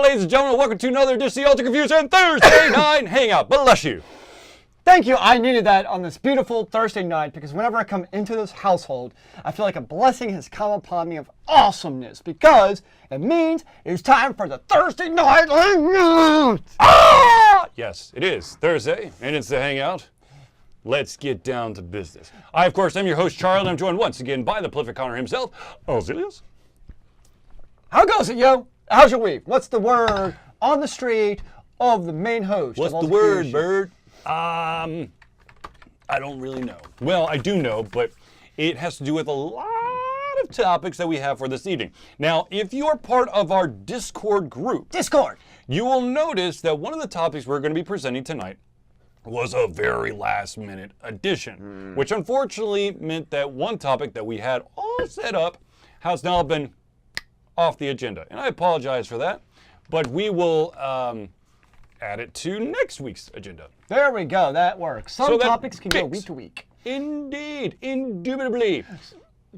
ladies and gentlemen, welcome to another edition of the AlteredConfusion Thursday Night Hangout. Bless you. Thank you. I needed that on this beautiful Thursday night because whenever I come into this household, I feel like a blessing has come upon me of awesomeness because it means it's time for the Thursday Night Hangout. Yes, it is Thursday, and it's the Hangout. Let's get down to business. I, of course, am your host, Charlie, and I'm joined once again by the prolific Connor himself, Zealeus. How goes it, yo? How's your week? What's the word on the street of the main host? What's the word, bird? I don't really know. Well, I do know, but it has to do with a lot of topics that we have for this evening. Now, if you are part of our Discord group, you will notice that one of the topics we're going to be presenting tonight was a very last-minute addition, which unfortunately meant that one topic that we had all set up has now been off the agenda. And I apologize for that, but we will add it to next week's agenda. There we go. That works. Some topics can go week to week. Indeed. Indubitably.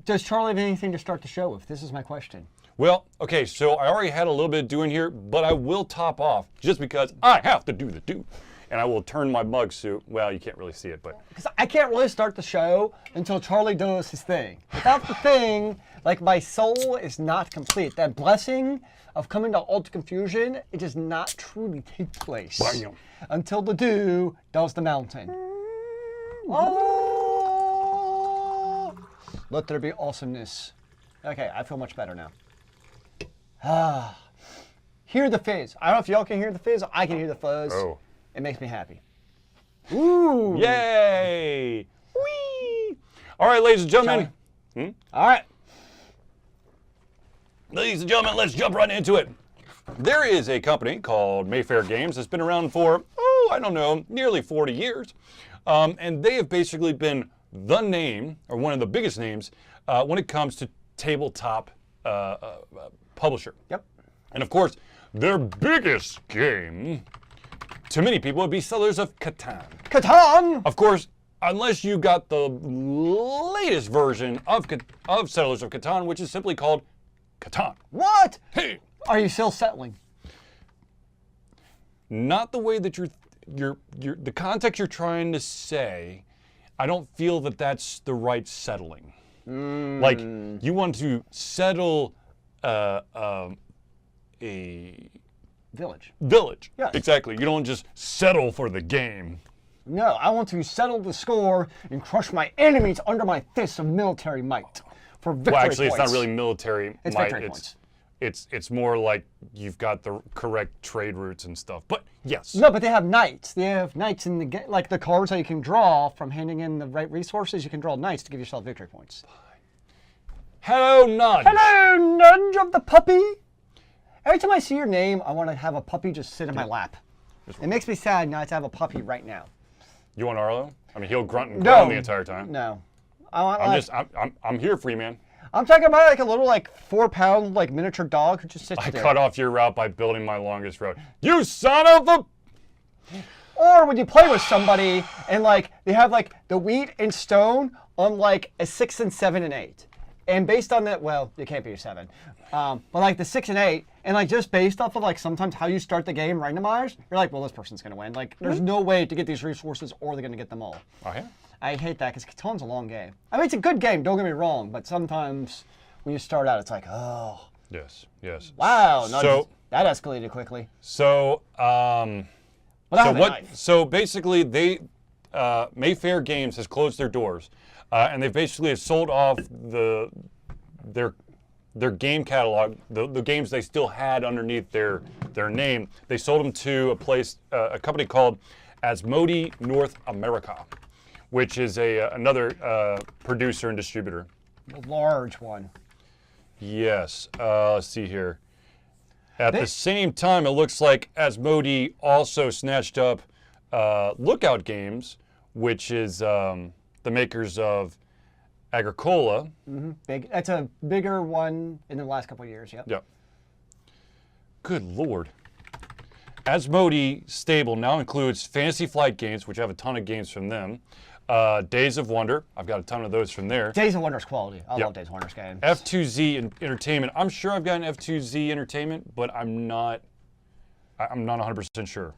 Does Charlie have anything to start the show with? This is my question. Well, okay, so I already had a little bit doing here, but I will top off just because I have to do the do. And I will turn my mug suit. Well, you can't really see it, but. Because I can't really start the show until Charlie does his thing. Without the thing, like my soul is not complete. That blessing of coming to AlteredConfusion, it does not truly take place. Bam. Until the dew does the mountain. Oh! Let there be awesomeness. Okay, I feel much better now. Hear the fizz. I don't know if y'all can hear the fizz. I can hear the fuzz. Oh. It makes me happy. Ooh. Yay! Whee! All right, ladies and gentlemen. All right. Ladies and gentlemen, let's jump right into it. There is a company called Mayfair Games that's been around for, I don't know, nearly 40 years. And they have basically been the name, or one of the biggest names, when it comes to tabletop publisher. Yep. And of course, their biggest game, to many people, would be Settlers of Catan. Catan! Of course, unless you got the latest version of Settlers of Catan, which is simply called Catan. What? Hey! Are you still settling? Not the way that the context you're trying to say. I don't feel that that's the right settling. Like, you want to settle a village. Yes. Exactly. You don't just settle for the game. No, I want to settle the score and crush my enemies under my fists of military might for victory Well, actually, points. it's not really military It's might. victory points. It's more like you've got the correct trade routes and stuff. But yes. No, but they have knights. They have knights in the game, like the cards that you can draw from handing in the right resources. You can draw knights to give yourself victory points. Hello, Nudge. Hello, Nudge of the puppy. Every time I see your name, I want to have a puppy just sit in my lap. It makes me sad not to have a puppy right now. You want Arlo? I mean, he'll grunt and groan the entire time. No. I'm here for you, man. I'm talking about like a little 4-pound miniature dog who just sits there. I cut off your route by building my longest road. You son of a... Or when you play with somebody and they have the wheat and stone on a 6 and 7 and 8. And based on that, well, it can't be a 7. But the 6 and 8, and just based off of sometimes how you start the game randomized, you're like, well, this person's gonna win. There's no way to get these resources or they're gonna get them all. Oh, yeah? I hate that because Catan's a long game. I mean, it's a good game, don't get me wrong, but sometimes when you start out, it's like, oh. Yes, yes. Wow, that escalated quickly. So, so basically, Mayfair Games has closed their doors, and they basically have sold off their game catalog, the games they still had underneath their name. They sold them to a company called Asmodee North America, which is another producer and distributor. A large one. Yes. Let's see here. At the same time, it looks like Asmodee also snatched up Lookout Games, which is the makers of Agricola. Mm-hmm. That's a bigger one in the last couple of years, yep. Yep. Good Lord. Asmodee stable now includes Fantasy Flight Games, which I have a ton of games from them. Days of Wonder, I've got a ton of those from there. Days of Wonder's quality. I love Days of Wonder's games. F2Z Entertainment. I'm sure I've got an F2Z Entertainment, but I'm not I'm not 100% sure.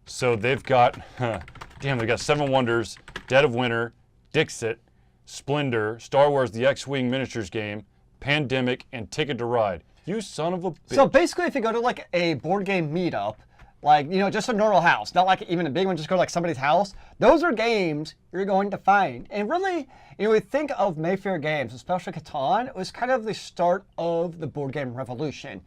So they've got, they've got Seven Wonders, Dead of Winter, Dixit, Splendor, Star Wars The X-Wing Miniatures Game, Pandemic, and Ticket to Ride. You son of a bitch. So basically, if you go to like a board game meetup, like, just a normal house, not like even a big one, just go to like somebody's house, those are games you're going to find. And really, we think of Mayfair games, especially Catan, it was kind of the start of the board game revolution.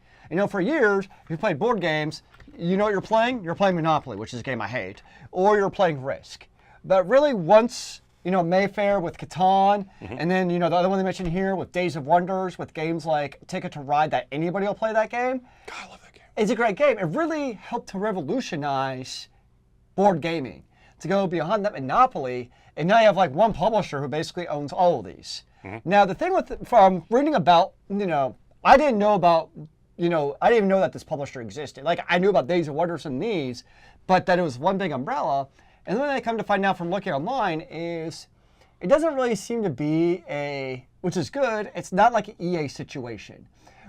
For years, if you played board games, you know what you're playing? You're playing Monopoly, which is a game I hate, or you're playing Risk. But really, once Mayfair with Catan, and then, the other one they mentioned here with Days of Wonders, with games like Ticket to Ride, that anybody will play that game. God, I love that game. It's a great game. It really helped to revolutionize board gaming, to go beyond that monopoly, and now you have like one publisher who basically owns all of these. Now, the thing from reading about, I didn't know about, I didn't even know that this publisher existed. Like, I knew about Days of Wonders and these, but that it was one big umbrella. And then I come to find out from looking online is it doesn't really seem to be which is good, it's not like an EA situation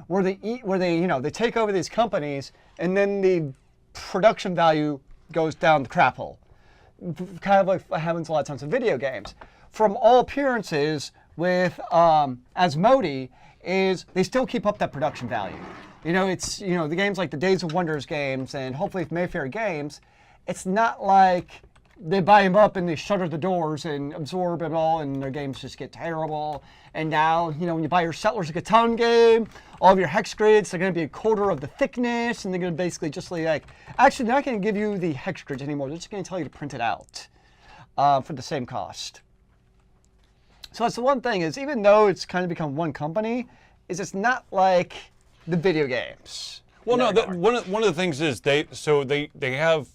where they take over these companies and then the production value goes down the crap hole. Kind of like what happens a lot of times in video games. From all appearances with Asmodee is they still keep up that production value. It's, the games like the Days of Wonders games and hopefully Mayfair games, it's not like they buy them up and they shutter the doors and absorb them all and their games just get terrible. And now, when you buy your Settlers of Catan game, all of your hex grids are going to be a quarter of the thickness, and they're going to basically just like, actually, they're not going to give you the hex grids anymore. They're just going to tell you to print it out for the same cost. So that's the one thing is, even though it's kind of become one company, it's not like the video games. Well, no, one of the things is they have,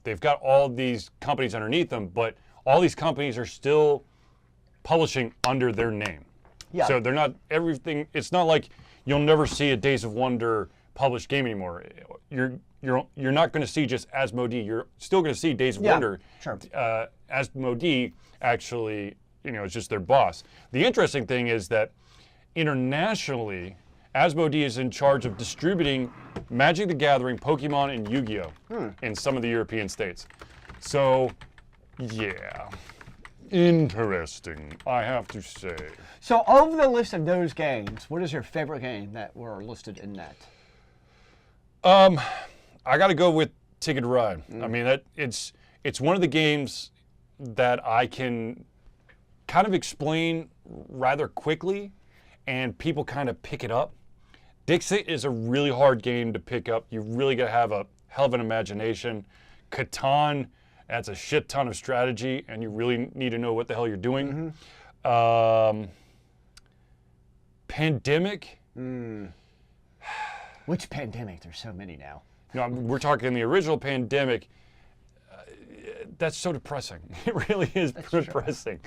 they've got all these companies underneath them, but all these companies are still publishing under their name. Yeah. So they're not everything. It's not like you'll never see a Days of Wonder published game anymore. You're not going to see just Asmodee. You're still going to see Days of Wonder. Sure. Asmodee actually, is just their boss. The interesting thing is that internationally, Asmodee is in charge of distributing Magic the Gathering, Pokemon, and Yu-Gi-Oh! In some of the European states. So, yeah. Interesting, I have to say. So, of the list of those games, what is your favorite game that were listed in that? I got to go with Ticket to Ride. I mean, it's one of the games that I can kind of explain rather quickly, and people kind of pick it up. Dixit is a really hard game to pick up. You really got to have a hell of an imagination. Catan, that's a shit ton of strategy, and you really need to know what the hell you're doing. Pandemic. Which Pandemic? There's so many now. No, we're talking the original Pandemic. That's so depressing. It really is depressing.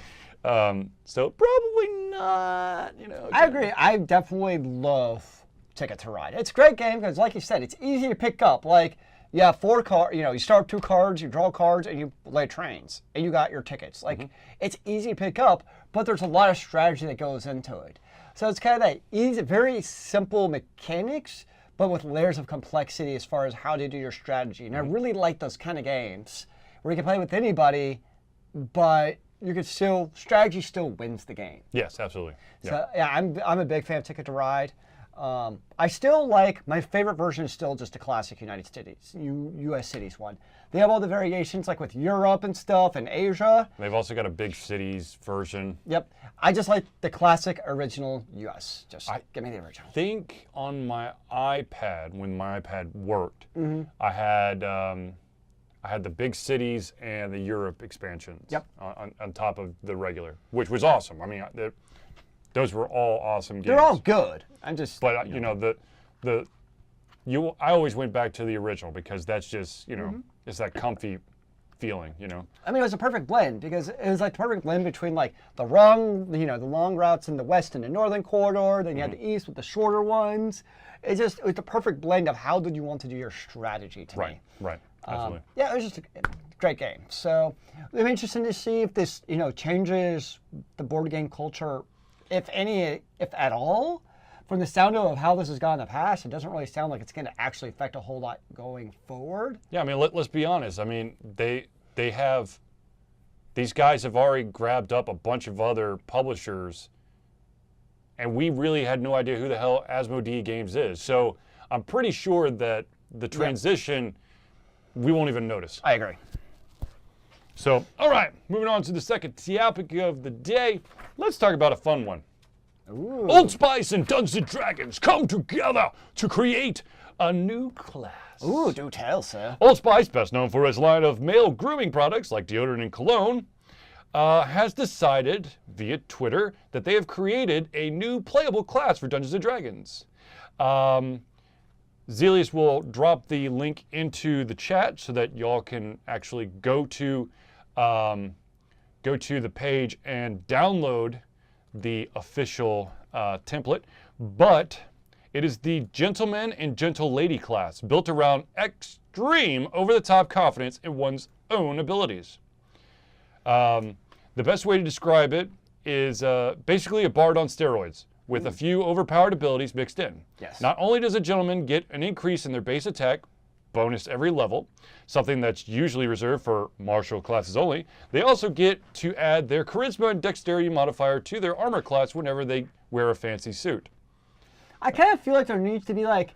So probably not. I agree. I definitely love Ticket to Ride. It's a great game because, like you said, it's easy to pick up. Like, you have 4 cards, you start with 2 cards, you draw cards, and you lay trains, and you got your tickets. Like, it's easy to pick up, but there's a lot of strategy that goes into it. So it's kind of that easy, very simple mechanics, but with layers of complexity as far as how to do your strategy. And I really like those kind of games where you can play with anybody, but you can strategy still wins the game. Yes, absolutely. So yeah, I'm a big fan of Ticket to Ride. I still like, my favorite version is still just a classic United States, U.S. cities one. They have all the variations like with Europe and stuff and Asia. They've also got a big cities version. Yep. I just like the classic original U.S. Give me the original. I think on my iPad, when my iPad worked, I had the big cities and the Europe expansions on top of the regular, which was awesome. I mean, those were all awesome games. They're all good. But I always went back to the original because that's just it's that comfy feeling, I mean, it was a perfect blend because it was like the perfect blend between like the long routes in the west and the northern corridor. Then you had the east with the shorter ones. It was the perfect blend of how did you want to do your strategy to me. Right. Absolutely. Yeah, it was just a great game. So it'll be interesting to see if this, changes the board game culture, if at all. from the sound of how this has gone in the past, it doesn't really sound like it's going to actually affect a whole lot going forward. Yeah, I mean, let's be honest. I mean, these guys have already grabbed up a bunch of other publishers, and we really had no idea who the hell Asmodee Games is. So I'm pretty sure that the transition, we won't even notice. I agree. So, all right, moving on to the second topic of the day. Let's talk about a fun one. Ooh. Old Spice and Dungeons & Dragons come together to create a new class. Ooh, do tell, sir. Old Spice, best known for its line of male grooming products like deodorant and cologne, has decided via Twitter that they have created a new playable class for Dungeons & Dragons. Zealeus will drop the link into the chat so that y'all can actually go to the page and download the official template. But it is the Gentleman and Gentle Lady class built around extreme over-the-top confidence in one's own abilities. The best way to describe it is basically a bard on steroids with a few overpowered abilities mixed in. Yes. Not only does a gentleman get an increase in their base attack, bonus every level, something that's usually reserved for martial classes only, they also get to add their charisma and dexterity modifier to their armor class whenever they wear a fancy suit. I kind of feel like there needs to be like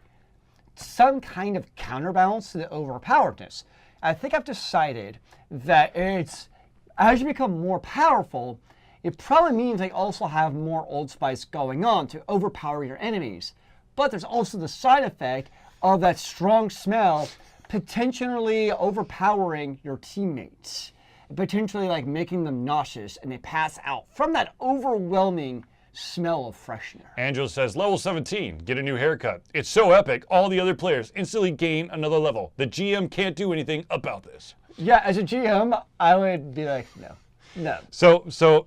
some kind of counterbalance to the overpoweredness. I think I've decided that it's, as you become more powerful, it probably means they also have more Old Spice going on to overpower your enemies. But there's also the side effect of that strong smell potentially overpowering your teammates, potentially like making them nauseous and they pass out from that overwhelming smell of freshener. Angela says, level 17, get a new haircut. It's so epic, all the other players instantly gain another level. The GM can't do anything about this. Yeah, as a GM, I would be like, no. So,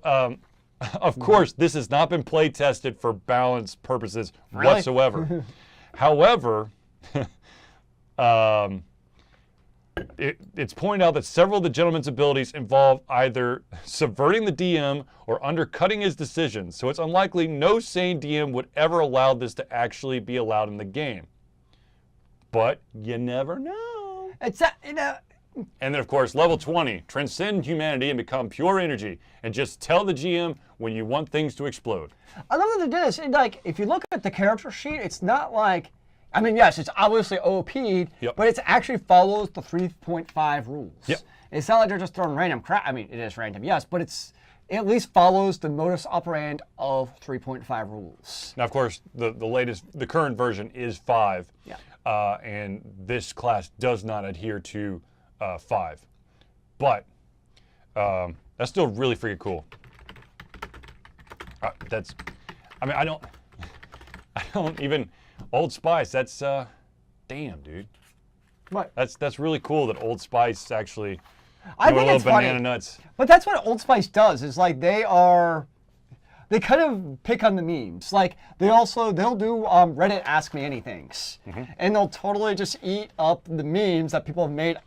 of course, this has not been play tested for balance purposes whatsoever. However, it's pointed out that several of the gentleman's abilities involve either subverting the DM or undercutting his decisions, so it's unlikely no sane DM would ever allow this to actually be allowed in the game. But you never know. It's And then, of course, level 20, transcend humanity and become pure energy, and just tell the GM when you want things to explode. I love that they did this. And like, if you look at the character sheet, it's not like, I mean, yes, it's obviously OP'd, but it actually follows the 3.5 rules. Yep. It's not like they're just throwing random crap. I mean, it is random, yes, but it at least follows the modus operandi of 3.5 rules. Now, of course, the current version is 5, and this class does not adhere to 5, but that's still really freaking cool. I don't even, Old Spice, that's, damn, dude. What? That's really cool that Old Spice actually I do a think little it's banana funny. nuts. But that's what Old Spice does, is like they kind of pick on the memes. Like they'll do Reddit Ask Me Anythings, and they'll totally just eat up the memes that people have made.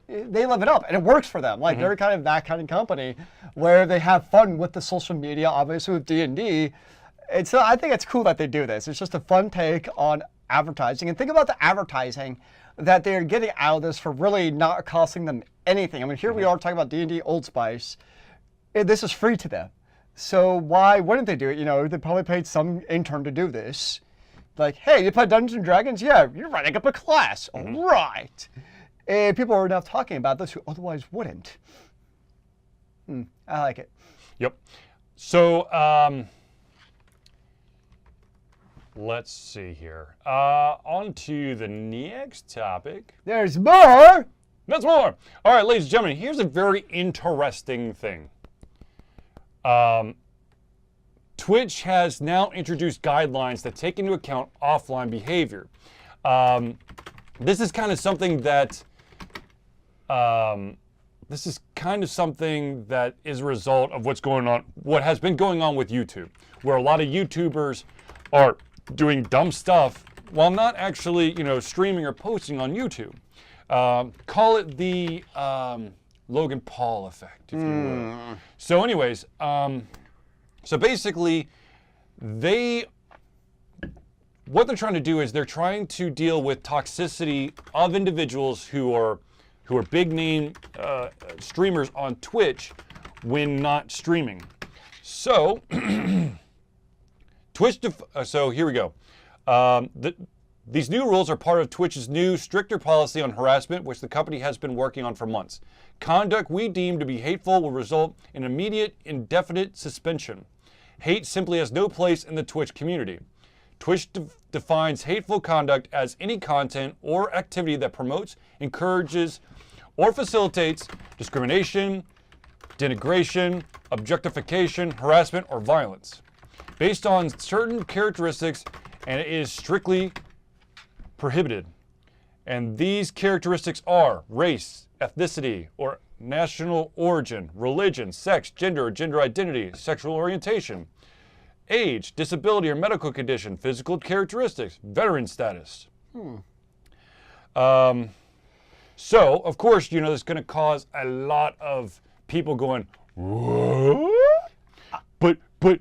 They live it up, and it works for them. Like they're kind of that kind of company where they have fun with the social media, obviously with D&D. And so I think it's cool that they do this. It's just a fun take on advertising, and think about the advertising that they're getting out of this for really not costing them anything. I mean, here we are talking about D&D Old Spice. This is free to them. So why wouldn't they do it? You know, they probably paid some intern to do this. Like, hey, you play Dungeons & Dragons? Yeah, you're writing up a class. All right. And people are now talking about this who otherwise wouldn't. I like it. Yep. So, let's see here. On to the next topic. There's more. That's more. All right, ladies and gentlemen, here's a very interesting thing. Twitch has now introduced guidelines that take into account offline behavior. This is kind of something that is a result of what has been going on with YouTube, where a lot of YouTubers are doing dumb stuff while not actually, streaming or posting on YouTube. Call it the Logan Paul effect, if you will. So anyways, so basically, what they're trying to do is they're trying to deal with toxicity of individuals who are big name streamers on Twitch when not streaming. So, so here we go. These new rules are part of Twitch's new stricter policy on harassment, which the company has been working on for months. Conduct we deem to be hateful will result in immediate, indefinite suspension. Hate simply has no place in the Twitch community. Twitch defines hateful conduct as any content or activity that promotes, encourages, or facilitates discrimination, denigration, objectification, harassment, or violence based on certain characteristics, and it is strictly prohibited. And these characteristics are race, ethnicity, or national origin, religion, sex, gender or gender identity, sexual orientation, age, disability or medical condition, physical characteristics, veteran status. So, of course, you know, this is going to cause a lot of people going, what? But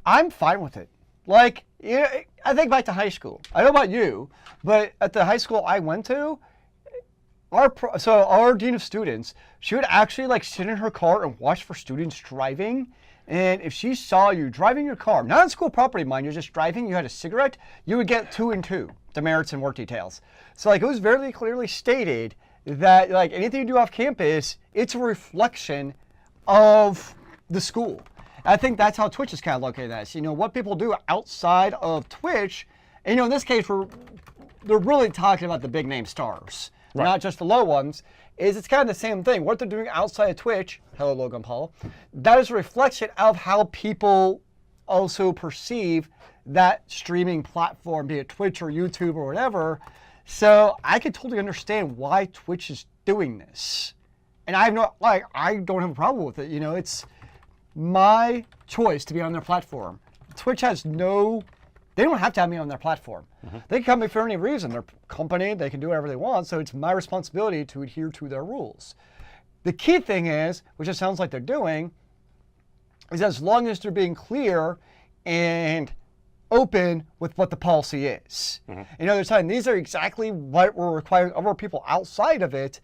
I'm fine with it. Like, I think back to high school. I don't know about you, but at the high school I went to, our dean of students, she would actually like sit in her car and watch for students driving. And if she saw you driving your car, not on school property, mind you, just driving, you had a cigarette, you would get 2 and 2, demerits and work details. So like it was very clearly stated that like anything you do off campus, it's a reflection of the school. I think that's how Twitch is kind of looking at this. You know, what people do outside of Twitch, and you know, in this case, they're really talking about the big name stars, right, not just the low ones, is it's kind of the same thing. What they're doing outside of Twitch, hello Logan Paul, that is a reflection of how people also perceive that streaming platform, be it Twitch or YouTube or whatever. So I could totally understand why Twitch is doing this. And I don't have a problem with it. You know, it's my choice to be on their platform. Twitch has they don't have to have me on their platform. They can come in for any reason. They're a company, they can do whatever they want, so it's my responsibility to adhere to their rules. The key thing is, which it sounds like they're doing, is as long as they're being clear and open with what the policy is. You know, they're saying these are exactly what we're requiring of our people outside of it.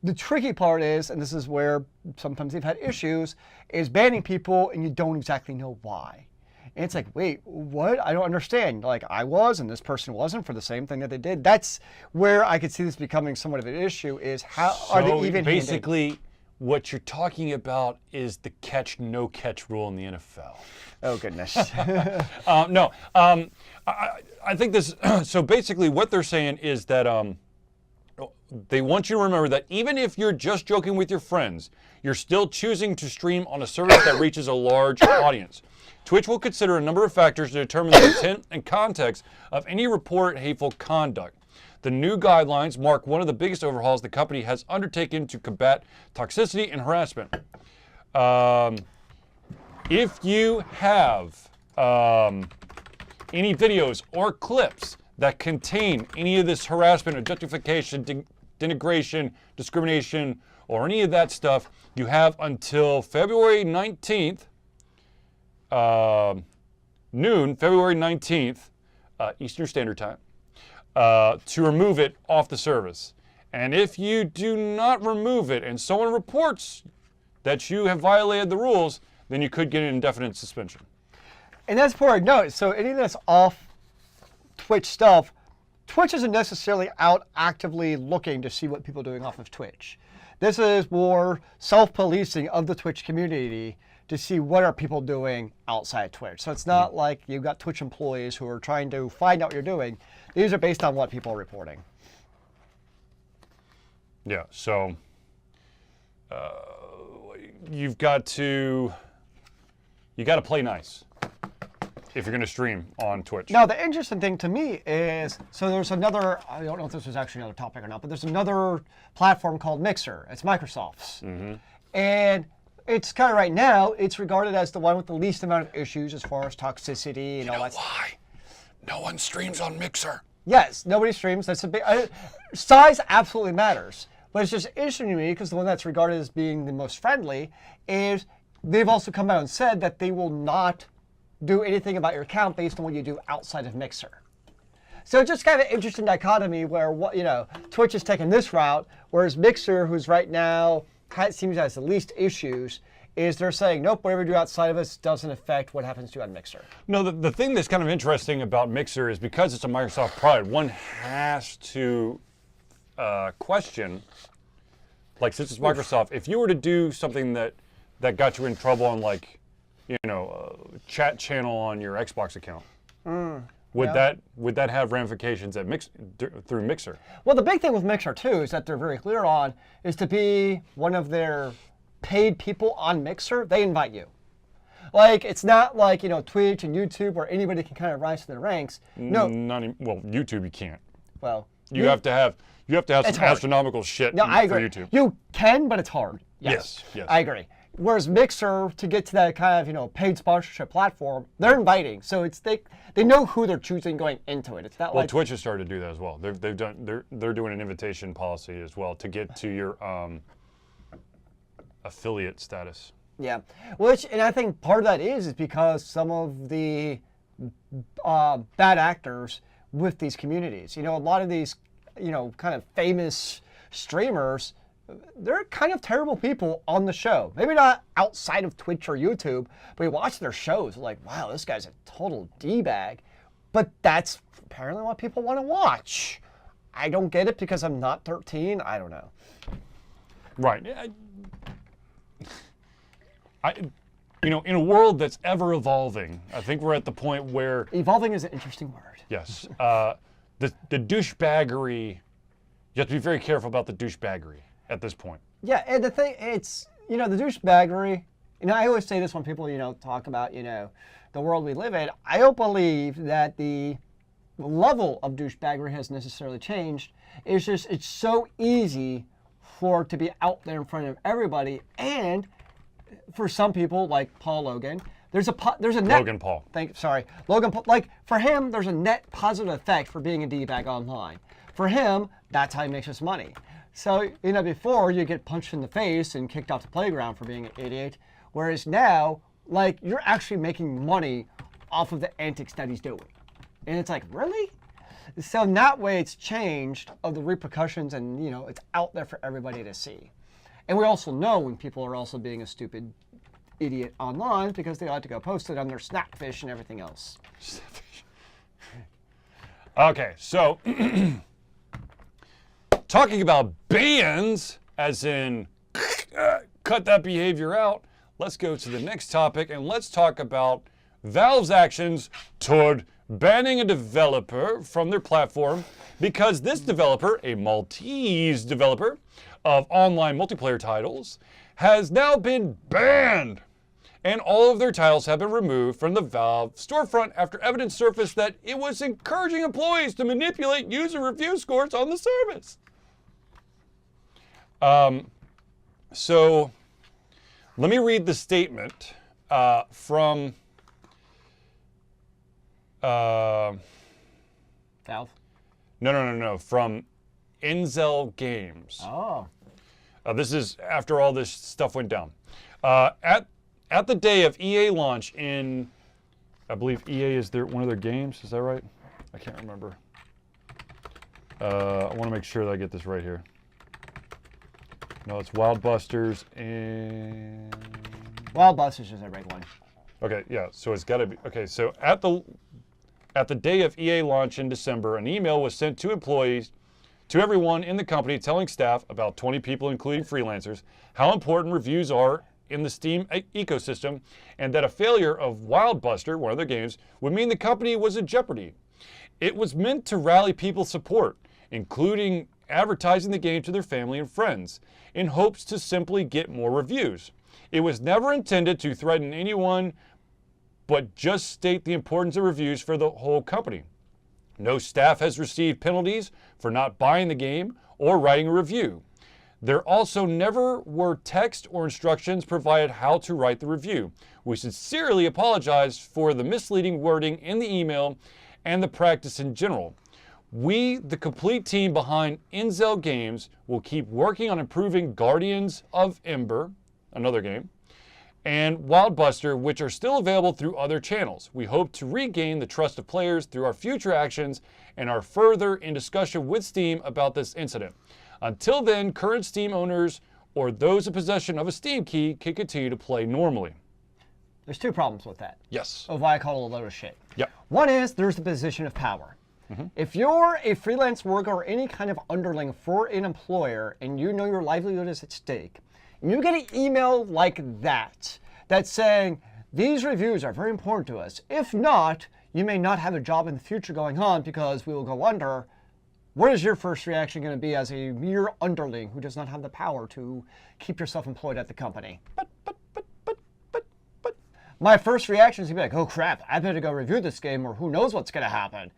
The tricky part is, and this is where sometimes they've had issues, is banning people and you don't exactly know why. And it's like, wait, what? I don't understand. Like, I was and this person wasn't for the same thing that they did. That's where I could see this becoming somewhat of an issue, is how are they even basically, what you're talking about is the catch, no catch rule in the NFL. Oh, goodness. No, I think this, so basically what they're saying is that they want you to remember that even if you're just joking with your friends, you're still choosing to stream on a service that reaches a large audience. Twitch will consider a number of factors to determine the intent and context of any reported hateful conduct. The new guidelines mark one of the biggest overhauls the company has undertaken to combat toxicity and harassment. If you have any videos or clips that contain any of this harassment, objectification, denigration, discrimination, or any of that stuff, you have until February 19th, noon, February 19th, Eastern Standard Time, to remove it off the service. And if you do not remove it and someone reports that you have violated the rules, then you could get an indefinite suspension. And that's important to note. So any of this off Twitch stuff, Twitch isn't necessarily out actively looking to see what people are doing off of Twitch. This is more self-policing of the Twitch community to see what are people doing outside Twitch. So it's not like you've got Twitch employees who are trying to find out what you're doing. These are based on what people are reporting. Yeah, so you've got to play nice if you're going to stream on Twitch. Now, the interesting thing to me is, so there's another, I don't know if this was actually another topic or not, but there's another platform called Mixer. It's Microsoft's. And it's kind of right now, it's regarded as the one with the least amount of issues as far as toxicity and all that stuff. Why? No one streams on Mixer. Yes, nobody streams. That's a big, size absolutely matters. But it's just interesting to me because the one that's regarded as being the most friendly is they've also come out and said that they will not do anything about your account based on what you do outside of Mixer. So it's just kind of an interesting dichotomy where Twitch is taking this route, whereas Mixer, who's right now seems to have the least issues, is they're saying, nope, whatever you do outside of us doesn't affect what happens to you on Mixer. No, the thing that's kind of interesting about Mixer is because it's a Microsoft product, one has to question, like since it's Microsoft, if you were to do something that got you in trouble on like, chat channel on your Xbox account, would that have ramifications at through Mixer? Well, the big thing with Mixer too is that they're very clear on is to be one of their paid people on Mixer, they invite you. Like it's not like Twitch and YouTube where anybody can kind of rise to the ranks. No, well, YouTube you can't. Well, you have to have some astronomical shit no, I agree. for YouTube. You can, but it's hard. Yes, I agree. Whereas Mixer, to get to that kind of paid sponsorship platform, they're inviting, so it's they know who they're choosing going into it. It's not like Twitch has started to do that as well. They're doing an invitation policy as well to get to your affiliate status. Yeah, and I think part of that is because some of the bad actors with these communities. A lot of these kind of famous streamers, they're kind of terrible people on the show. Maybe not outside of Twitch or YouTube, but we watch their shows, like, wow, this guy's a total D-bag. But that's apparently what people want to watch. I don't get it because I'm not 13. I don't know. Right. In a world that's ever evolving, I think we're at the point where... Evolving is an interesting word. Yes. The douchebaggery, you have to be very careful about the douchebaggery at this point. Yeah, and the thing, it's, the douchebaggery, I always say this when people, talk about, the world we live in. I don't believe that the level of douchebaggery has necessarily changed. It's just, it's so easy for it to be out there in front of everybody. And for some people, like Paul Logan, there's a net... Logan Paul. Logan Paul. Like, for him, there's a net positive effect for being a D-bag online. For him, that's how he makes his money. So, before you get punched in the face and kicked off the playground for being an idiot, whereas now, like, you're actually making money off of the antics that he's doing. And it's like, really? So in that way, it's changed of the repercussions and, it's out there for everybody to see. And we also know when people are also being a stupid idiot online because they like to go post it on their Snapfish and everything else. Okay, so talking about bans, as in cut that behavior out, let's go to the next topic and let's talk about Valve's actions toward banning a developer from their platform because this developer, a Maltese developer of online multiplayer titles, has now been banned. And all of their titles have been removed from the Valve storefront after evidence surfaced that it was encouraging employees to manipulate user review scores on the service. So let me read the statement from Valve? No, from Inzel Games. Oh. This is after all this stuff went down. At the day of EA launch in, I believe EA is one of their games. Is that right? I can't remember. I want to make sure that I get this right here. No, it's Wild Busters and... Wild Busters is a big one. Okay, yeah, so it's got to be... Okay, so at the day of EA launch in December, an email was sent to employees, to everyone in the company, telling staff, about 20 people, including freelancers, how important reviews are in the Steam ecosystem, and that a failure of Wild Buster, one of their games, would mean the company was in jeopardy. It was meant to rally people's support, including advertising the game to their family and friends, in hopes to simply get more reviews. It was never intended to threaten anyone, but just state the importance of reviews for the whole company. No staff has received penalties for not buying the game or writing a review. There also never were text or instructions provided how to write the review. We sincerely apologize for the misleading wording in the email and the practice in general. We, the complete team behind Inzel Games, will keep working on improving Guardians of Ember, another game, and Wildbuster, which are still available through other channels. We hope to regain the trust of players through our future actions and are further in discussion with Steam about this incident. Until then, current Steam owners or those in possession of a Steam key can continue to play normally. There's two problems with that. Yes. Of why I call it a load of shit. Yep. One is there's the position of power. If you're a freelance worker or any kind of underling for an employer and you know your livelihood is at stake, and you get an email like that that's saying, these reviews are very important to us. If not, you may not have a job in the future going on because we will go under. What is your first reaction going to be as a mere underling who does not have the power to keep yourself employed at the company? My first reaction is going to be like, oh crap, I better go review this game or who knows what's going to happen.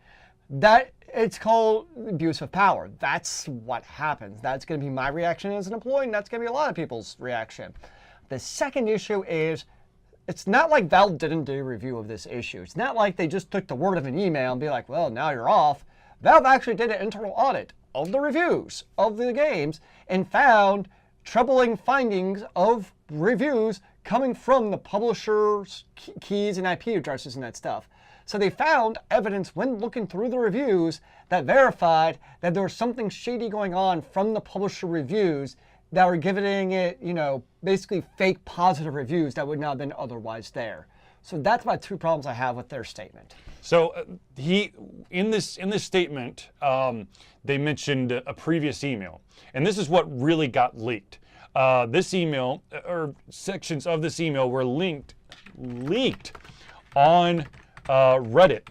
It's called abuse of power. That's what happens. That's going to be my reaction as an employee, and that's going to be a lot of people's reaction. The second issue is, it's not like Valve didn't do a review of this issue. It's not like they just took the word of an email and be like, well, now you're off. Valve actually did an internal audit of the reviews of the games and found troubling findings of reviews coming from the publisher's keys and IP addresses and that stuff. So they found evidence when looking through the reviews that verified that there was something shady going on from the publisher reviews that were giving it, basically fake positive reviews that would not have been otherwise there. So that's my two problems I have with their statement. So in this statement, they mentioned a previous email, and this is what really got leaked. This email, or sections of this email, were leaked on Reddit.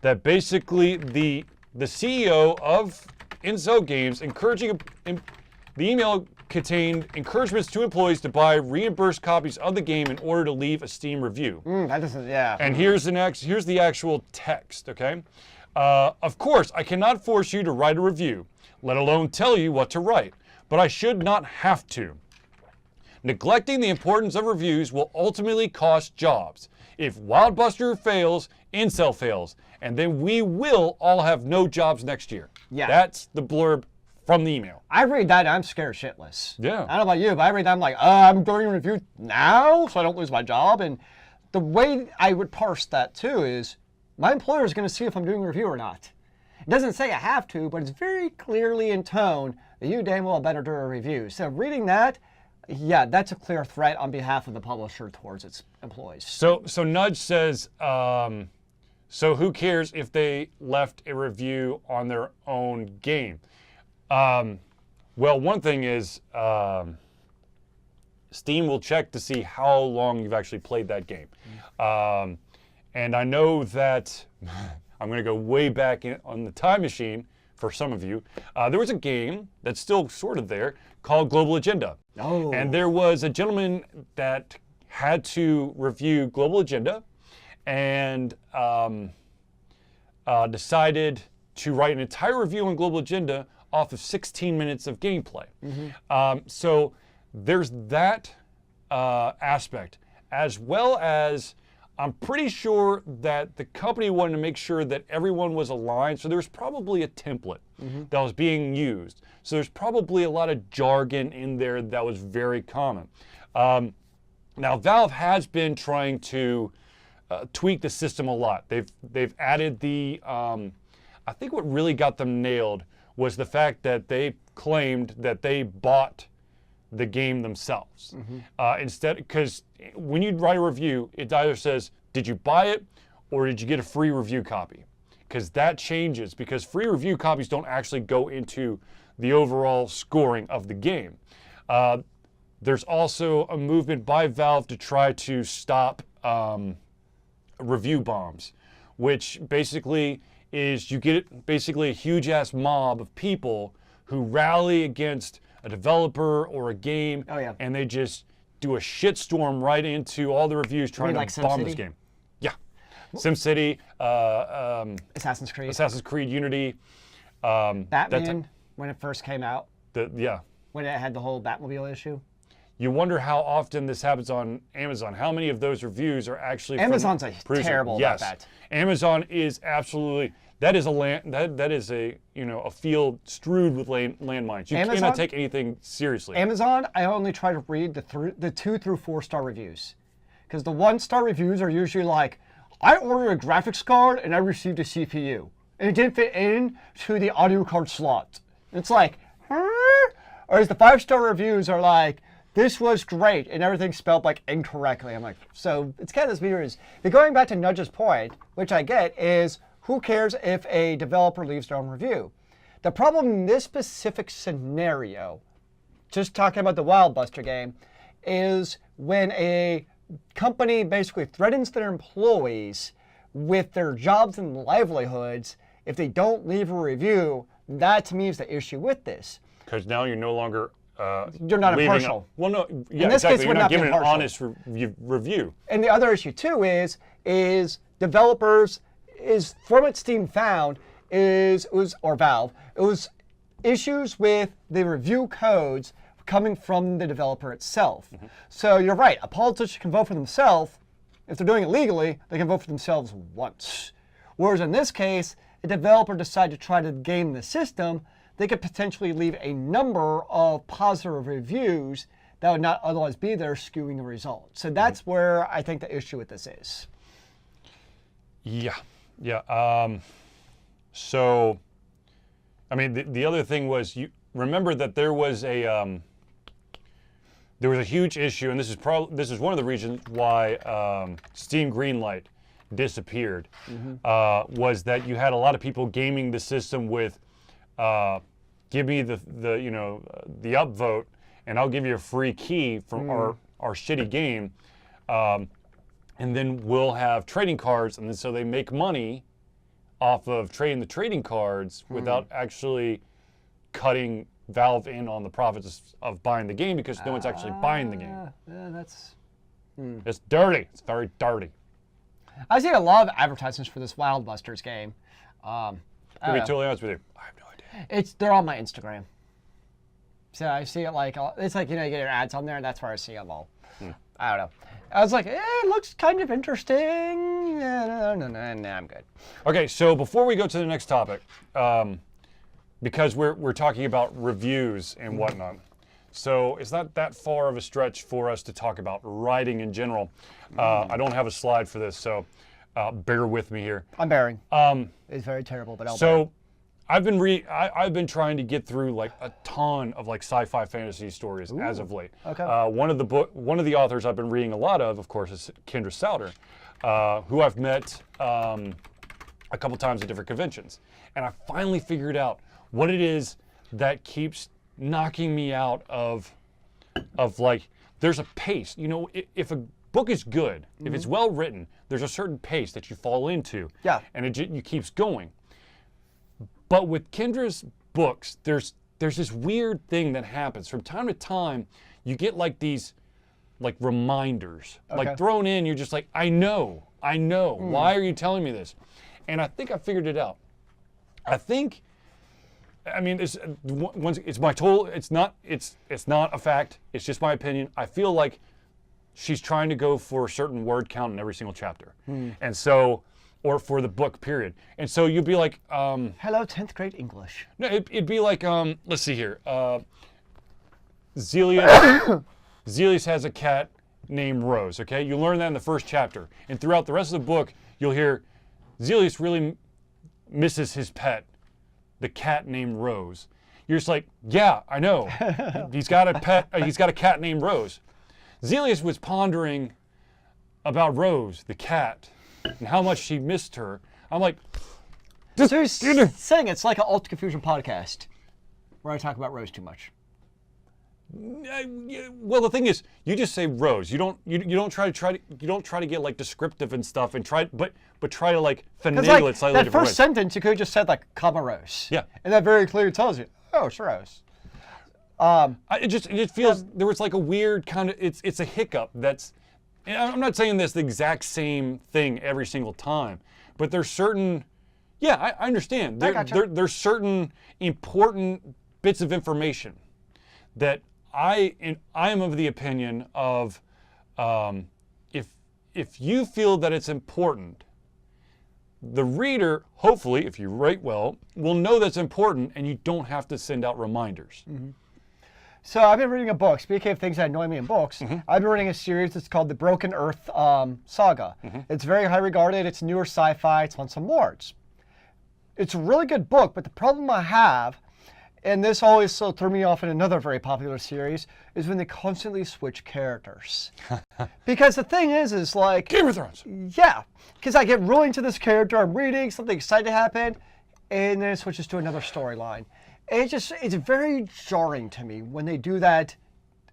That basically the CEO of Inzo Games the email contained encouragements to employees to buy reimbursed copies of the game in order to leave a Steam review. That doesn't, yeah. And here's the actual text, okay? Of course, I cannot force you to write a review, let alone tell you what to write, but I should not have to. Neglecting the importance of reviews will ultimately cost jobs. If Wildbuster fails, Incel fails, and then we will all have no jobs next year. Yeah. That's the blurb from the email. I read that and I'm scared shitless. Yeah. I don't know about you, but I read that I'm like, I'm doing a review now so I don't lose my job. And the way I would parse that too is my employer is going to see if I'm doing a review or not. It doesn't say I have to, but it's very clearly in tone that you damn well better do a review. So reading that, yeah, that's a clear threat on behalf of the publisher towards its employees. So Nudge says, so who cares if they left a review on their own game? Well, one thing is Steam will check to see how long you've actually played that game. And I know that I'm going to go way back on the time machine for some of you. There was a game that's still sort of there called Global Agenda. Oh. And there was a gentleman that had to review Global Agenda and decided to write an entire review on Global Agenda off of 16 minutes of gameplay. So there's that aspect, as well as I'm pretty sure that the company wanted to make sure that everyone was aligned. So there's probably a template that was being used. So there's probably a lot of jargon in there that was very common. Now Valve has been trying to tweak the system a lot. They've added the, I think what really got them nailed was the fact that they claimed that they bought the game themselves. Instead, because when you write a review, it either says, did you buy it or did you get a free review copy? Because that changes, because free review copies don't actually go into the overall scoring of the game. There's also a movement by Valve to try to stop review bombs, which basically is you get basically a huge ass mob of people who rally against a developer or a game, and they just do a shitstorm right into all the reviews trying to bomb this game. Yeah. SimCity, Assassin's Creed Unity. Batman, when it first came out. Yeah. When it had the whole Batmobile issue. You wonder how often this happens on Amazon. How many of those reviews are actually Amazon's terrible yes. about that. Amazon is absolutely, That is a land. That is a a field strewed with landmines. You Amazon? cannot take anything seriously. Amazon, I only try to read the 2 through 4 star reviews, because the 1-star reviews are usually like, I ordered a graphics card and I received a CPU, and it didn't fit in to the audio card slot. It's like, huh? Whereas the 5-star reviews are like, this was great, and everything's spelled like incorrectly. I'm like, so it's kind of this weird. But going back to Nudge's point, which I get, is who cares if a developer leaves their own review? The problem in this specific scenario, just talking about the Wildbuster game, is when a company basically threatens their employees with their jobs and livelihoods if they don't leave a review. That to me is the issue with this. Because now you're no longer you're not impartial. Well, no, yeah, In this exactly. case, You're we're not not giving an impartial. honest review. And the other issue too is developers from what Steam found or Valve, it was issues with the review codes coming from the developer itself. Mm-hmm. So you're right, a politician can vote for themselves. If they're doing it legally, they can vote for themselves once. Whereas in this case, a developer decided to try to game the system, they could potentially leave a number of positive reviews that would not otherwise be there, skewing the results. So that's where I think the issue with this is. Yeah. So, I mean, the other thing was, you remember that there was a huge issue, and this is one of the reasons why Steam Greenlight disappeared. Was that you had a lot of people gaming the system with, give me the upvote, and I'll give you a free key from our shitty game. And then we'll have trading cards, and then so they make money off of trading the trading cards without actually cutting Valve in on the profits of buying the game, because no one's actually buying the game. That's It's dirty. It's very dirty. I see a lot of advertisements for this Wildbusters game. To be totally honest with you, I have no idea. They're on my Instagram. So I see it like, it's like, you get your ads on there, and that's where I see them all. I don't know. I was like, it looks kind of interesting. No, I'm good. Okay, so before we go to the next topic, because we're talking about reviews and whatnot, so it's not that far of a stretch for us to talk about writing in general. I don't have a slide for this, so bear with me here. I'm bearing. It's very terrible, but I'll bear. So I've been trying to get through like a ton of like sci-fi fantasy stories as of late. Okay. One of the authors I've been reading a lot of course, is Kendra Souter, who I've met a couple times at different conventions, and I finally figured out what it is that keeps knocking me out of like, there's a pace. If a book is good, if it's well written, there's a certain pace that you fall into. Yeah. And you keeps going. But with Kendra's books, there's this weird thing that happens. From time to time, you get like these like reminders, like thrown in. You're just like, I know. Why are you telling me this? And I think I figured it out. It's my total. It's not a fact. It's just my opinion. I feel like she's trying to go for a certain word count in every single chapter, and so, or for the book period. And so you'd be like, hello, 10th grade English. No, it'd be like, let's see here. Zealeus has a cat named Rose. Okay, you learn that in the first chapter, and throughout the rest of the book, you'll hear Zealeus really misses his pet, the cat named Rose. You're just like, yeah, I know. He's got a pet. He's got a cat named Rose. Zealeus was pondering about Rose, the cat, and how much she missed her. I'm like, so you're saying it's like an AlteredConfusion podcast where I talk about Rose too much. well, the thing is, you just say Rose. You don't try to get like descriptive and stuff, and try to like finagle it slightly that different first ways. sentence, you could have just said like, comma Rose. Yeah. And that very clearly tells you, oh, it's Rose. It just feels there was like a weird kind of, it's a hiccup that's, and I'm not saying this the exact same thing every single time, but there's certain, I understand. There's certain important bits of information that I am of the opinion of, if you feel that it's important, the reader, hopefully, if you write well, will know that's important and you don't have to send out reminders. So I've been reading a book. Speaking of things that annoy me in books, I've been reading a series that's called the Broken Earth Saga. It's very high regarded. It's newer sci-fi. It's won some awards. It's a really good book, but the problem I have, and this always threw me off in another very popular series, is when they constantly switch characters. Because the thing is like... Game of Thrones! Yeah, because I get really into this character, I'm reading, something exciting to happen, and then it switches to another storyline. And it's very jarring to me when they do that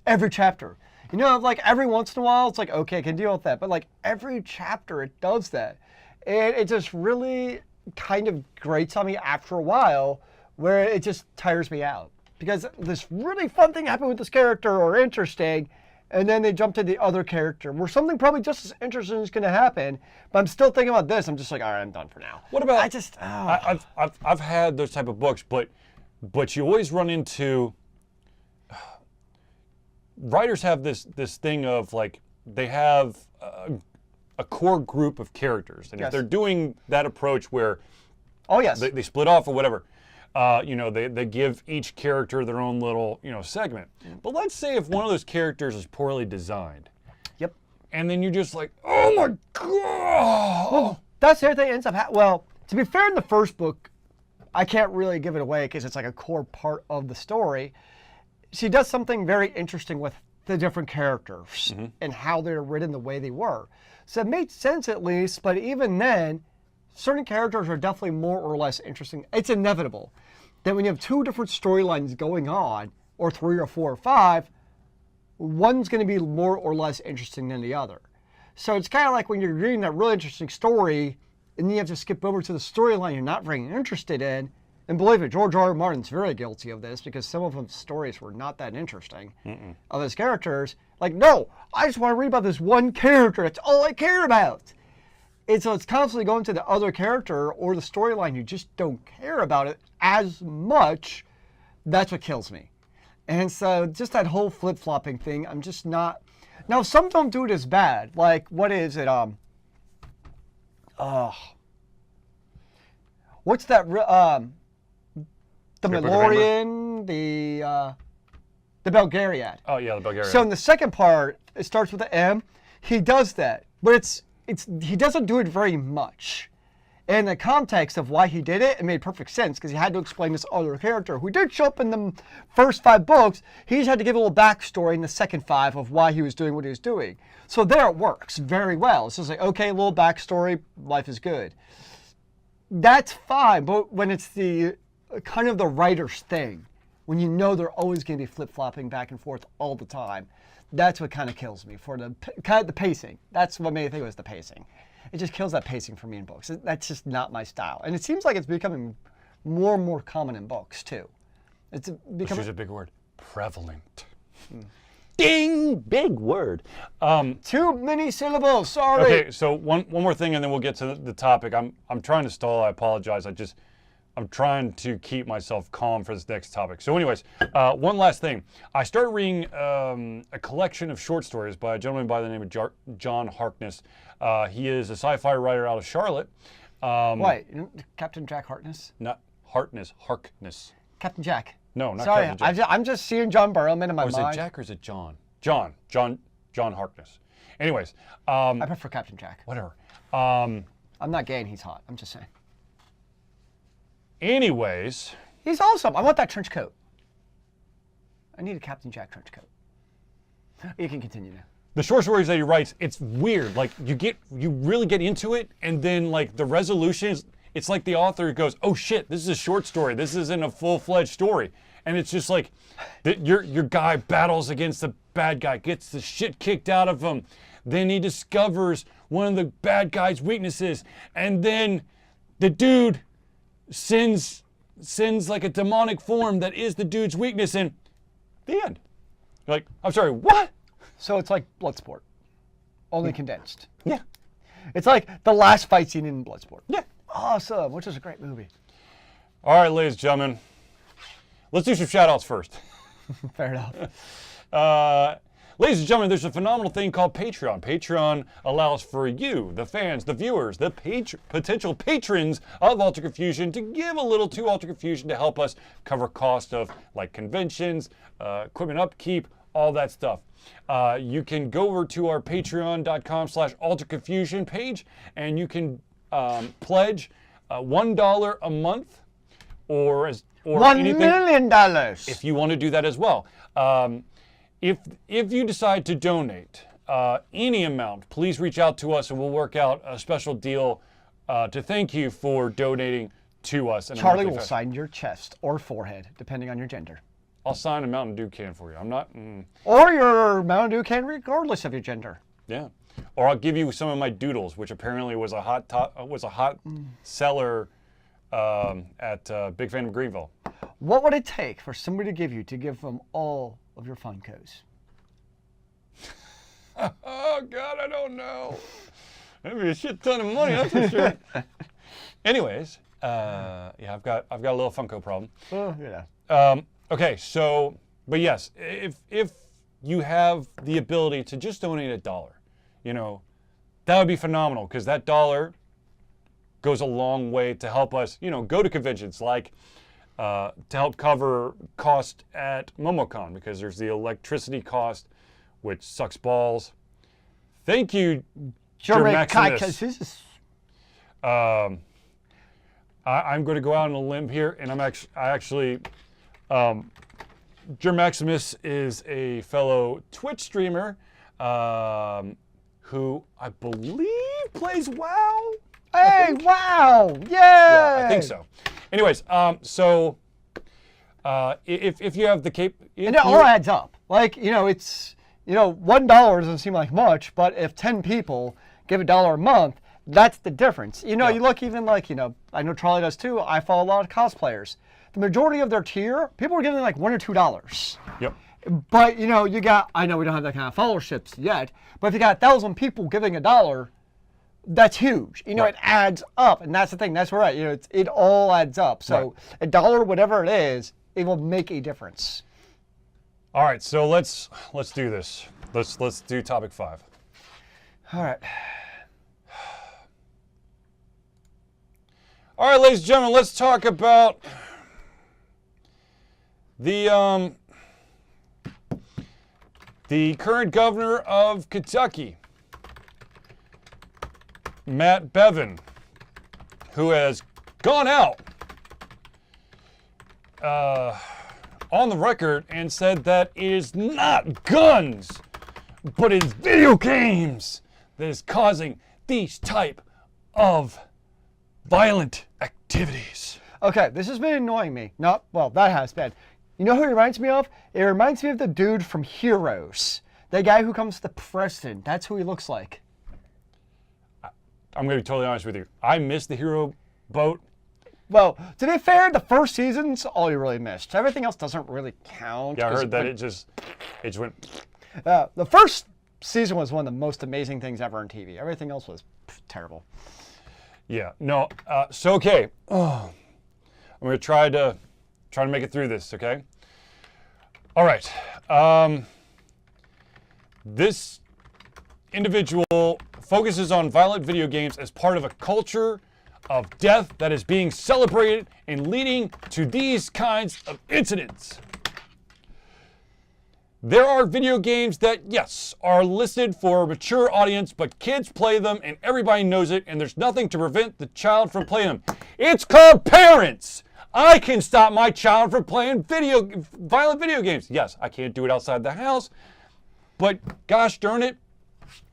every chapter. You know, like every once in a while, it's like, okay, I can deal with that. But like every chapter, it does that. And it just really kind of grates on me after a while, where it just tires me out. Because this really fun thing happened with this character, or interesting, and then they jump to the other character, where something probably just as interesting is going to happen, but I'm still thinking about this. I'm just like, all right, I'm done for now. What about... I've had those type of books, but you always run into... Writers have this thing of, like, they have a core group of characters. And if they're doing that approach where they split off or whatever, you know, they give each character their own little, you know, segment. But let's say if one of those characters is poorly designed. Yep. And then you're just like, oh my God! Well, that's the other thing that ends up well, to be fair, in the first book, I can't really give it away because it's like a core part of the story. She does something very interesting with the different characters and how they're written the way they were. So it made sense at least, but even then, certain characters are definitely more or less interesting. It's inevitable that when you have two different storylines going on, or 3 or 4 or 5, one's going to be more or less interesting than the other. So it's kind of like when you're reading that really interesting story, and then you have to skip over to the storyline you're not very interested in. And believe it, George R. R. Martin's very guilty of this, because some of his stories were not that interesting of his characters. Like, no, I just want to read about this one character. That's all I care about. And so it's constantly going to the other character or the storyline. You just don't care about it as much. That's what kills me. And so just that whole flip-flopping thing, I'm just not... Now, some don't do it as bad. Like, what is it? What's that... the Malorian, the Belgariad. Oh, yeah, the Belgariad. So in the second part, it starts with an M. He does that, but he doesn't do it very much. In the context of why he did it, it made perfect sense, because he had to explain this other character who did show up in the first 5 books. He just had to give a little backstory in the second 5 of why he was doing what he was doing. So there it works very well. It's just like, okay, a little backstory, life is good. That's fine, but when it's the kind of the writer's thing, when you know they're always going to be flip-flopping back and forth all the time, that's what kind of kills me for the pacing. That's what made me think it was the pacing. It just kills that pacing for me in books. That's just not my style. And it seems like it's becoming more and more common in books, too. It's becoming... Let's use a big word. Prevalent. Ding! Big word. Too many syllables, sorry. Okay, so one more thing, and then we'll get to the topic. I'm trying to stall. I apologize. I'm trying to keep myself calm for this next topic. So anyways, one last thing. I started reading a collection of short stories by a gentleman by the name of John Harkness. He is a sci-fi writer out of Charlotte. Wait, Captain Jack Harkness? Not Harkness, Harkness. Captain Jack. No, not Sorry, Captain Jack. I'm just seeing John Barrowman in my mind. Is it Jack or is it John? John Harkness. Anyways. I prefer Captain Jack. Whatever. I'm not gay and he's hot. I'm just saying. Anyways. He's awesome. I want that trench coat. I need a Captain Jack trench coat. You can continue now. The short stories that he writes, it's weird. Like, you really get into it, and then, like, the resolutions, it's like the author goes, oh shit, this is a short story. This isn't a full-fledged story. And it's just like, your guy battles against the bad guy, gets the shit kicked out of him. Then he discovers one of the bad guy's weaknesses. And then the dude sends like a demonic form that is the dude's weakness, and the end. You're like, I'm sorry, what? So it's like Bloodsport, only condensed. Yeah. It's like the last fight scene in Bloodsport. Yeah. Awesome, which is a great movie. All right, ladies and gentlemen, let's do some shout-outs first. Fair enough. Ladies and gentlemen, there's a phenomenal thing called Patreon. Patreon allows for you, the fans, the viewers, the potential patrons of Altered Confusion to give a little to Altered Confusion to help us cover cost of like conventions, equipment upkeep, all that stuff. You can go over to our patreon.com/AlteredConfusion page and you can pledge $1 a month or $1 anything, million. if you want to do that as well. If you decide to donate any amount, please reach out to us and we'll work out a special deal to thank you for donating to us. Charlie will sign your chest or forehead, depending on your gender. I'll sign a Mountain Dew can for you. I'm not. Or your Mountain Dew can, regardless of your gender. Yeah. Or I'll give you some of my doodles, which apparently was a hot seller at Big Fan of Greenville. What would it take for somebody to give them all of your Funkos? Oh God, I don't know. That'd be a shit ton of money, that's for sure. Anyways, yeah, I've got a little Funko problem. Oh, yeah. Okay, so, but yes, if you have the ability to just donate $1, you know, that would be phenomenal because that $1 goes a long way to help us, you know, go to conventions like to help cover cost at MomoCon because there's the electricity cost, which sucks balls. Thank you, Maximus. I'm going to go out on a limb here, and I actually, Maximus is a fellow Twitch streamer who I believe plays WoW. Hey, wow! Yay! Yeah, I think so. Anyways, if you have the and it all adds up. Like, you know, it's, you know, $1 doesn't seem like much, but if 10 people give $1 a month, that's the difference. You know, you look even like, you know, I know Charlie does too. I follow a lot of cosplayers. The majority of their tier, people are giving like $1 or $2. Yep. But, you know, you got, I know we don't have that kind of followerships yet, but if you got 1,000 people giving $1, that's huge. You know, it adds up, and that's the thing. That's right. You know, it all adds up. So $1, whatever it is, it will make a difference. All right, so let's do this. Let's do topic 5. All right. All right, ladies and gentlemen, let's talk about the current governor of Kentucky, Matt Bevin, who has gone out on the record and said that it is not guns, but it's video games that is causing these type of violent activities. Okay, this has been annoying me. Well, that has been. You know who it reminds me of? It reminds me of the dude from Heroes. The guy who comes to Preston. That's who he looks like. I'm going to be totally honest with you. I missed the Hero boat. Well, to be fair, the first season's all you really missed. Everything else doesn't really count. Yeah, I heard that it just went. The first season was one of the most amazing things ever on TV. Everything else was terrible. Yeah, no. So okay, I'm going to try to make it through this. Okay. All right. This individual focuses on violent video games as part of a culture of death that is being celebrated and leading to these kinds of incidents. There are video games that, yes, are listed for a mature audience, but kids play them and everybody knows it, and there's nothing to prevent the child from playing them. It's called parents. I can stop my child from playing violent video games. Yes, I can't do it outside the house, but gosh darn it.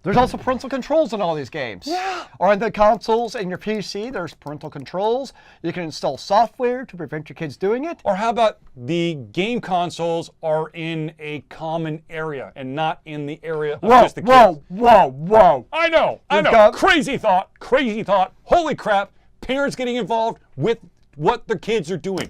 There's also parental controls in all these games. Yeah. Or on the consoles and your PC, there's parental controls. You can install software to prevent your kids doing it. Or how about the game consoles are in a common area and not in the area of just the kids? Whoa. I know. Crazy thought. Holy crap. Parents getting involved with what their kids are doing.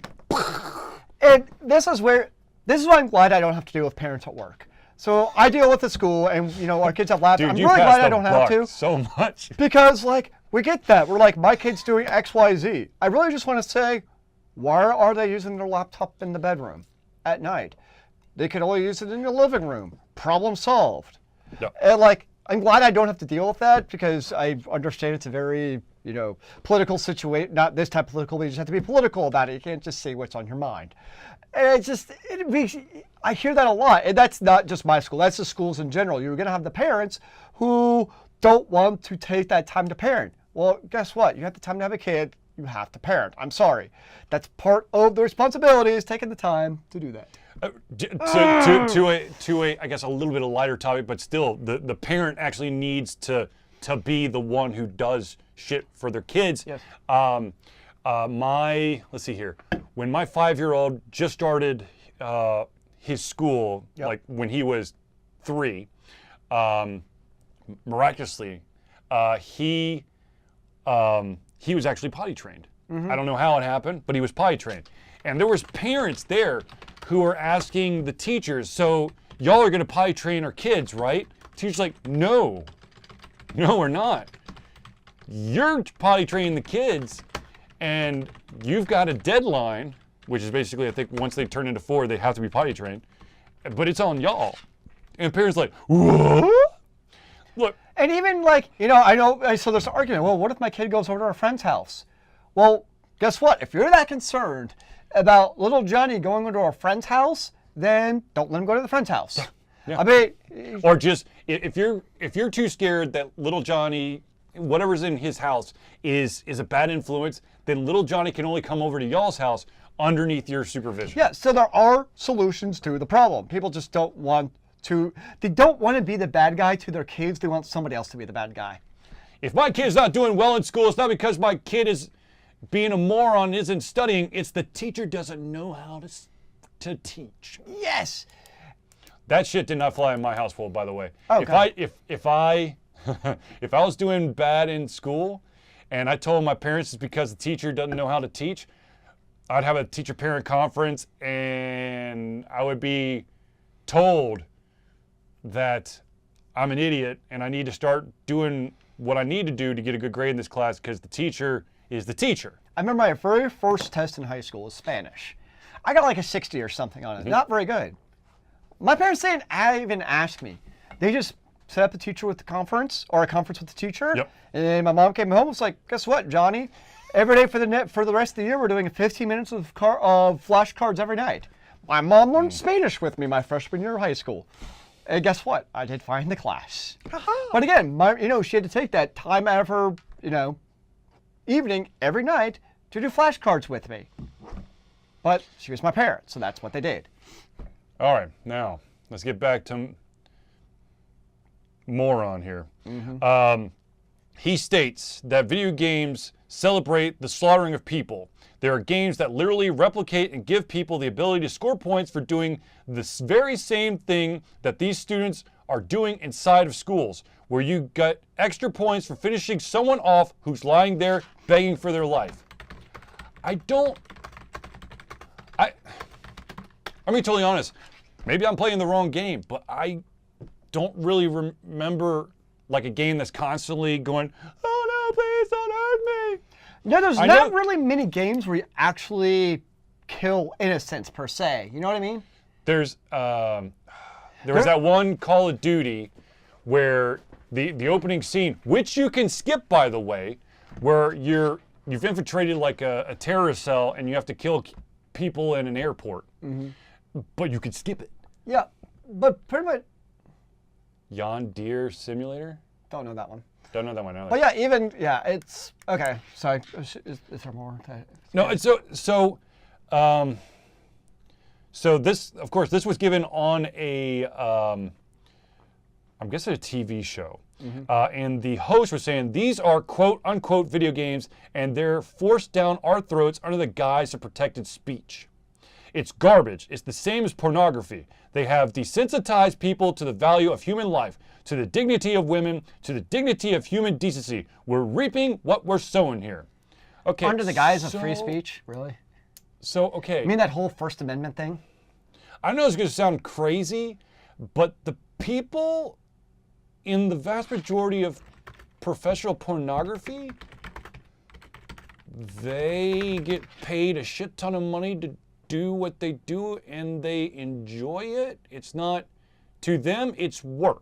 And this is why I'm glad I don't have to deal with parents at work. So I deal with the school, and you know our kids have laptops. Dude, I'm really glad I don't have to. So much. Because like we get that. We're like, my kid's doing X, Y, Z. I really just want to say, why are they using their laptop in the bedroom at night? They could only use it in your living room. Problem solved. Yep. And like, I'm glad I don't have to deal with that because I understand it's a very, political situation. Not this type of political, but you just have to be political about it. You can't just say what's on your mind. And it's just, I hear that a lot. And that's not just my school. That's the schools in general. You're going to have the parents who don't want to take that time to parent. Well, guess what? You have the time to have a kid. You have to parent. I'm sorry. That's part of the responsibility is taking the time to do that. To a I guess a little bit of lighter topic, but still the parent actually needs to be the one who does shit for their kids. Yes. Let's see here. When my 5-year-old just started his school, Yep. like when he was 3, miraculously, he was actually potty trained. Mm-hmm. I don't know how it happened, but he was potty trained. And there was parents there who were asking the teachers, so y'all are gonna potty train our kids, right? Teacher's like, no, we're not. You're potty training the kids, and you've got a deadline, which is basically, I think once they turn into 4, they have to be potty trained, but it's on y'all. And parents like, what? Look. And even like, so there's an argument, well, what if my kid goes over to our friend's house? Well, guess what? If you're that concerned about little Johnny going into a friend's house, then don't let him go to the friend's house. Yeah. I mean, or just if you're too scared that little Johnny, whatever's in his house is a bad influence, then little Johnny can only come over to y'all's house underneath your supervision. yeah, so there are solutions to the problem. People just don't want to be the bad guy to their kids. They want somebody else to be the bad guy. If my kid's not doing well in school, it's not because my kid is being a moron, isn't studying. It's the teacher doesn't know how to teach. Yes. That shit did not fly in my household, by the way. Okay. If I was doing bad in school, and I told my parents it's because the teacher doesn't know how to teach, I'd have a teacher-parent conference, and I would be told that I'm an idiot and I need to start doing what I need to do to get a good grade in this class because the teacher is the teacher. I remember my very first test in high school was Spanish. I got like a 60 or something on it. Not very good. My parents didn't even ask me. They just set up the teacher with the conference, or a conference with the teacher. Yep. And then my mom came home and was like, guess what, Johnny? Every day for the rest of the year, we're doing 15 minutes of flashcards every night. My mom learned Spanish with me my freshman year of high school. And guess what? I did fine in the class. But again, she had to take that time out of her, evening every night to do flashcards with me. But she was my parent, so that's what they did. All right, now let's get back to moron here. He states that video games celebrate the slaughtering of people. There are games that literally replicate and give people the ability to score points for doing this very same thing that these students are doing inside of schools, where you get extra points for finishing someone off who's lying there begging for their life. I'm being totally honest. Maybe I'm playing the wrong game, but I don't really remember like a game that's constantly going, oh no, please don't hurt me. No, there's not really many games where you actually kill innocents per se. You know what I mean? There was that one Call of Duty where the opening scene, which you can skip by the way, where you've infiltrated like a terrorist cell and you have to kill people in an airport. But you could skip it. Yeah, but pretty much. John Deere Simulator? Don't know that one. Don't know that one either. But yeah, it's okay. Sorry, is there more? No, so this, of course, this was given on a, I'm guessing a TV show. And the host was saying, these are quote unquote video games and they're forced down our throats under the guise of protected speech. It's garbage. It's the same as pornography. They have desensitized people to the value of human life, to the dignity of women, to the dignity of human decency. We're reaping what we're sowing here. Okay. Under the guise of free speech, really? So, okay. You mean that whole First Amendment thing? I know it's going to sound crazy, but the people in the vast majority of professional pornography, they get paid a shit ton of money to do what they do and they enjoy it. It's not, to them, it's work.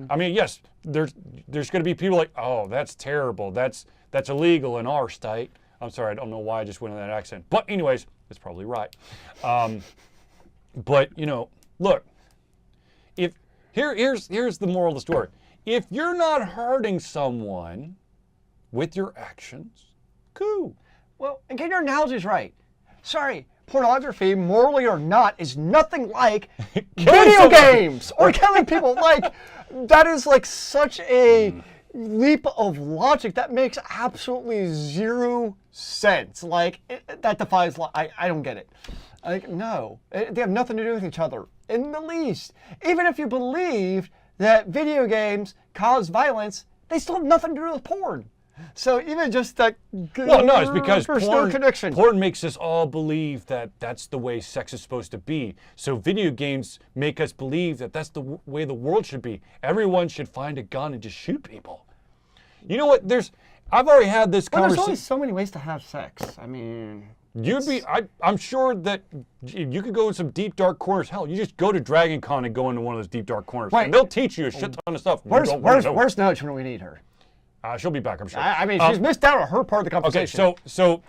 I mean, yes, there's going to be people like, oh, that's terrible. That's illegal in our state. I'm sorry, I don't know why I just went in that accent. But anyways, it's probably right. But, you know, look, here's the moral of the story. If you're not hurting someone with your actions, cool. Well, again, your analogy's right. Sorry, pornography, morally or not, is nothing like video games or killing people. Like, that is like such a leap of logic that makes absolutely zero sense. Like, that defies I don't get it. Like, no, they have nothing to do with each other in the least. Even if you believe that video games cause violence, they still have nothing to do with porn. So even just that. Well, no, it's because connection. Porn makes us all believe that that's the way sex is supposed to be. So video games make us believe that that's the way the world should be. Everyone should find a gun and just shoot people. You know what? I've already had this conversation. There's only so many ways to have sex. I mean, I'm sure that you could go in some deep, dark corners. Hell, you just go to Dragon Con and go into one of those deep, dark corners. Right. And they'll teach you a shit ton of stuff. Where's Nudge when we need her? She'll be back, I'm sure. I mean, she's missed out on her part of the conversation. Okay, so,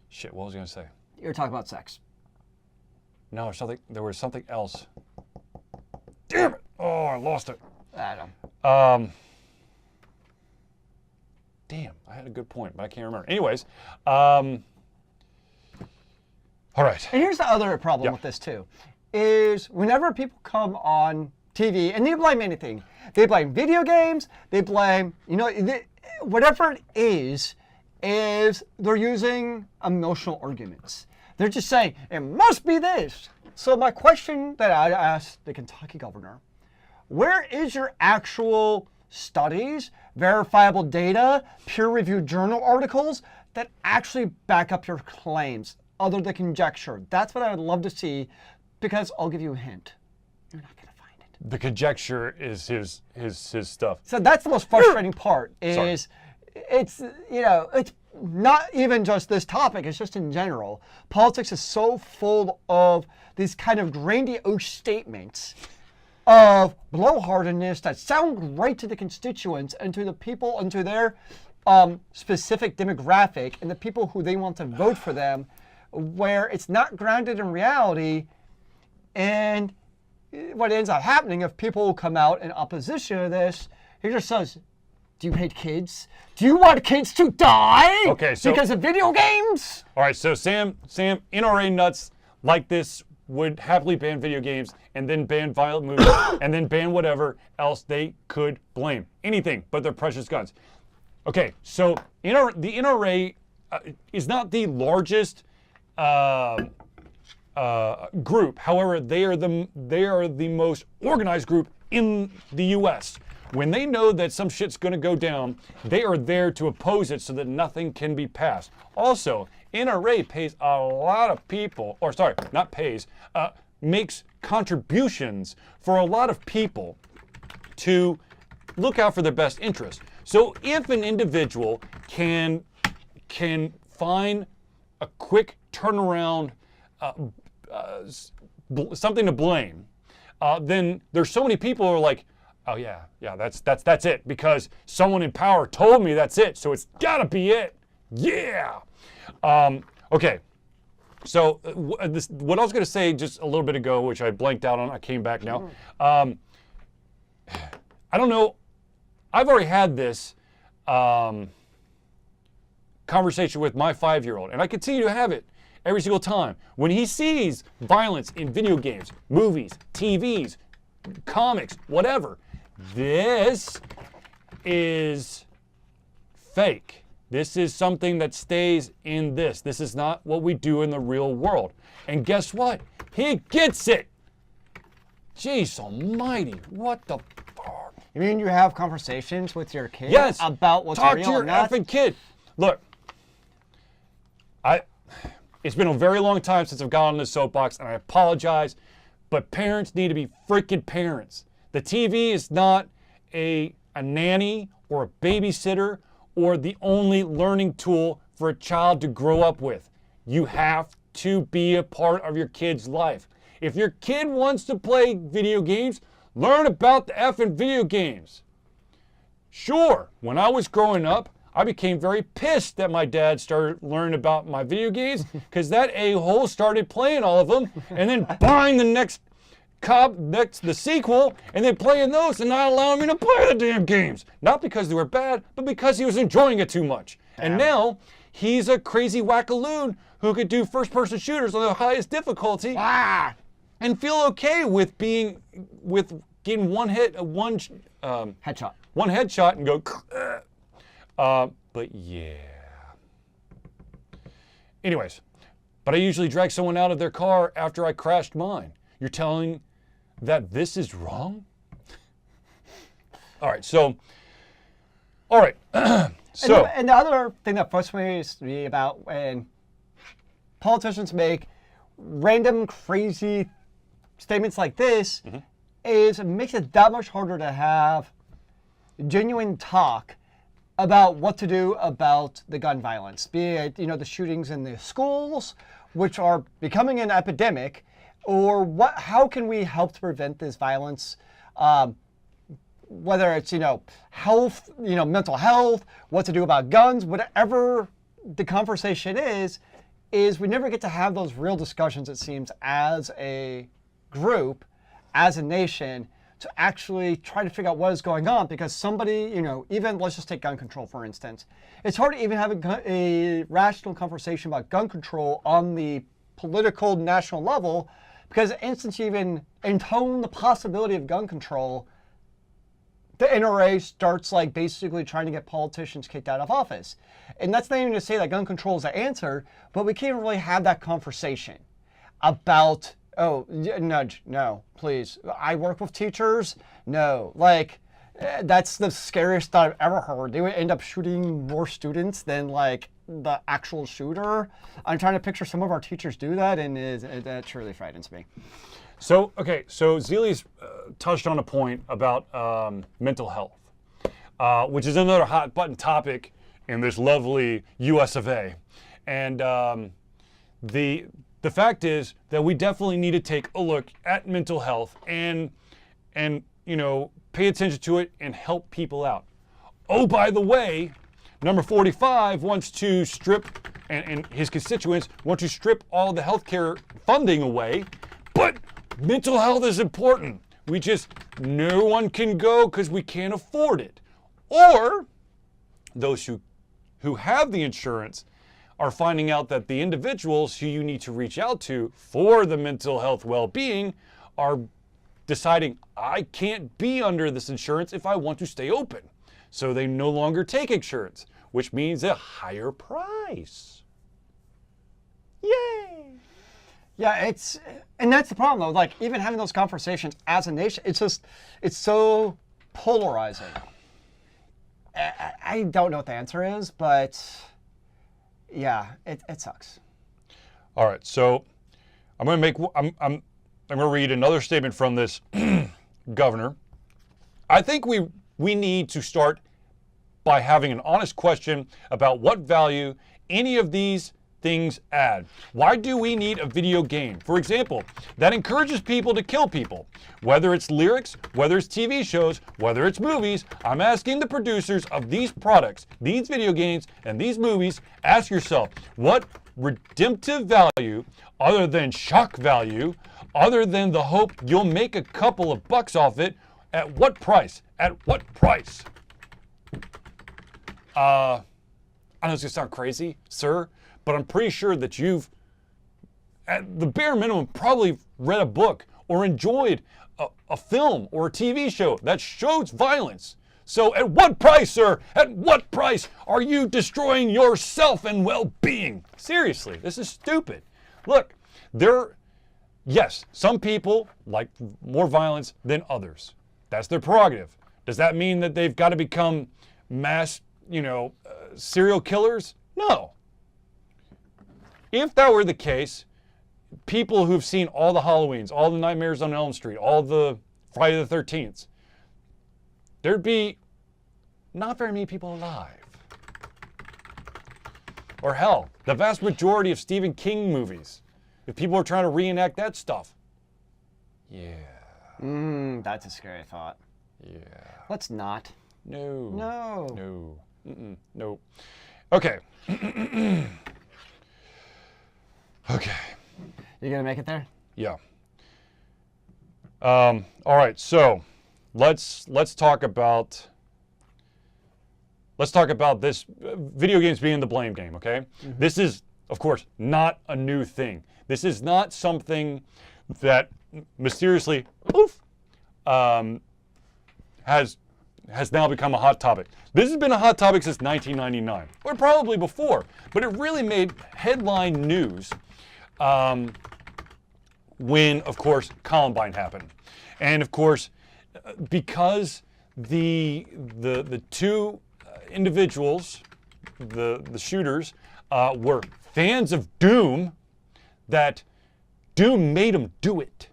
shit, what was I going to say? You were talking about sex. No, there was something else. Damn it! Oh, I lost it. Adam. Damn, I had a good point, but I can't remember. Anyways, all right. And here's the other problem with this too, is whenever people come on TV, and they blame anything. They blame video games, they blame, whatever it is they're using emotional arguments. They're just saying, it must be this. So my question that I asked the Kentucky governor, where is your actual studies, verifiable data, peer-reviewed journal articles that actually back up your claims, other than conjecture? That's what I would love to see, because I'll give you a hint. You're not going to find it. The conjecture is his stuff. So that's the most frustrating part, is it's not even just this topic, it's just in general. Politics is so full of these kind of grandiose statements of blowhardedness that sound great to the constituents and to the people and to their specific demographic and the people who they want to vote for them, where it's not grounded in reality. And what ends up happening, if people come out in opposition to this, he just says, do you hate kids? Do you want kids to die because of video games? All right, so Sam, NRA nuts like this would happily ban video games and then ban violent movies and then ban whatever else they could blame. Anything but their precious guns. Okay, so the NRA is not the largest group. However, they are the most organized group in the U.S. When they know that some shit's going to go down, they are there to oppose it so that nothing can be passed. Also, NRA pays a lot of people, makes contributions for a lot of people to look out for their best interest. So if an individual can find a quick turnaround, something to blame, then there's so many people who are like, oh yeah, that's it, because someone in power told me that's it, so it's gotta be it. Yeah. Okay. So what I was gonna say just a little bit ago, which I blanked out on, I came back now. I don't know. I've already had this conversation with my 5-year-old, and I continue to have it every single time. When he sees violence in video games, movies, TVs, comics, whatever, this is fake. This is something that stays in this. This is not what we do in the real world. And guess what? He gets it. Jeez almighty, what the fuck? You mean you have conversations with your kid about what's Talk real to your and not? effing kid. Look, it's been a very long time since I've gone on this soapbox, and I apologize, but parents need to be freaking parents. The TV is not a nanny or a babysitter or the only learning tool for a child to grow up with. You have to be a part of your kid's life. If your kid wants to play video games, learn about the effing video games. Sure, when I was growing up, I became very pissed that my dad started learning about my video games because that a-hole started playing all of them and then buying the the sequel and then playing those and not allowing me to play the damn games. Not because they were bad, but because he was enjoying it too much. And now he's a crazy wackaloon who could do first-person shooters on the highest difficulty and feel okay with getting one Headshot. one headshot and go. But yeah. Anyways, but I usually drag someone out of their car after I crashed mine. You're telling that this is wrong? All right, so. And the other thing that frustrates me about when politicians make random crazy statements like this is it makes it that much harder to have genuine talk about what to do about the gun violence, be it the shootings in the schools, which are becoming an epidemic, or how can we help to prevent this violence, whether it's health, mental health, what to do about guns, whatever the conversation is we never get to have those real discussions, it seems, as a group, as a nation, to actually try to figure out what is going on, because somebody, even let's just take gun control, for instance. It's hard to even have a rational conversation about gun control on the political national level, because the instant you even intone the possibility of gun control, the NRA starts basically trying to get politicians kicked out of office. And that's not even to say that gun control is the answer, but we can't really have that conversation about, nudge, no, please. I work with teachers, no. That's the scariest thought I've ever heard. They would end up shooting more students than the actual shooter. I'm trying to picture some of our teachers do that, and that truly frightens me. So Zealeus touched on a point about mental health, which is another hot button topic in this lovely US of A. And the fact is that we definitely need to take a look at mental health and pay attention to it and help people out. Oh, by the way, number 45 wants to strip, and his constituents want to strip all the healthcare funding away, but mental health is important. No one can go because we can't afford it. Or those who have the insurance are finding out that the individuals who you need to reach out to for the mental health well-being are deciding, I can't be under this insurance if I want to stay open. So they no longer take insurance, which means a higher price. Yay! Yeah, and that's the problem though. Even having those conversations as a nation, it's so polarizing. I don't know what the answer is, but yeah, it sucks. All right, so I'm going to read another statement from this governor. I think we need to start by having an honest question about what value any of these things add. Why do we need a video game, for example, that encourages people to kill people? Whether it's lyrics, whether it's TV shows, whether it's movies, I'm asking the producers of these products, these video games, and these movies, ask yourself, what redemptive value, other than shock value, other than the hope you'll make a couple of bucks off it, at what price? At what price? I know it's going to sound crazy, sir, but I'm pretty sure that you've, at the bare minimum, probably read a book or enjoyed a film or a TV show that shows violence. So at what price, sir? At what price are you destroying yourself and well-being? Seriously, this is stupid. Look, yes, some people like more violence than others. That's their prerogative. Does that mean that they've got to become mass, serial killers? No. If that were the case, people who've seen all the Halloweens, all the Nightmares on Elm Street, all the Friday the 13th, there'd be not very many people alive. Or hell, the vast majority of Stephen King movies, if people are trying to reenact that stuff. Yeah. That's a scary thought. Yeah. Let's not. No. No. No. No. Okay. Okay. You gonna make it there? Yeah. All right. So, let's talk about this video games being the blame game. Okay. This is, of course, not a new thing. This is not something that mysteriously has now become a hot topic. This has been a hot topic since 1999, or probably before, but it really made headline news when, of course, Columbine happened. And of course, because the two individuals, the shooters, were fans of Doom, that Doom made them do it.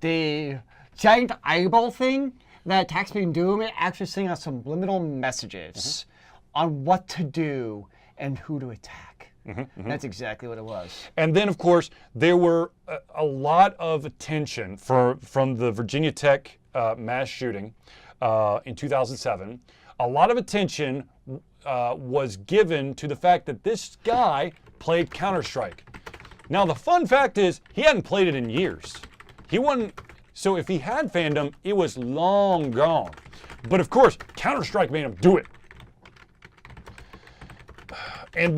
The giant eyeball thing that attacks me in Doom, it actually sending us subliminal messages on what to do and who to attack. That's exactly what it was. And then, of course, there were a lot of attention from the Virginia Tech mass shooting in 2007. A lot of attention was given to the fact that this guy played Counter-Strike. Now, the fun fact is he hadn't played it in years. He wasn't. So if he had fandom, it was long gone. But of course, Counter-Strike made him do it. And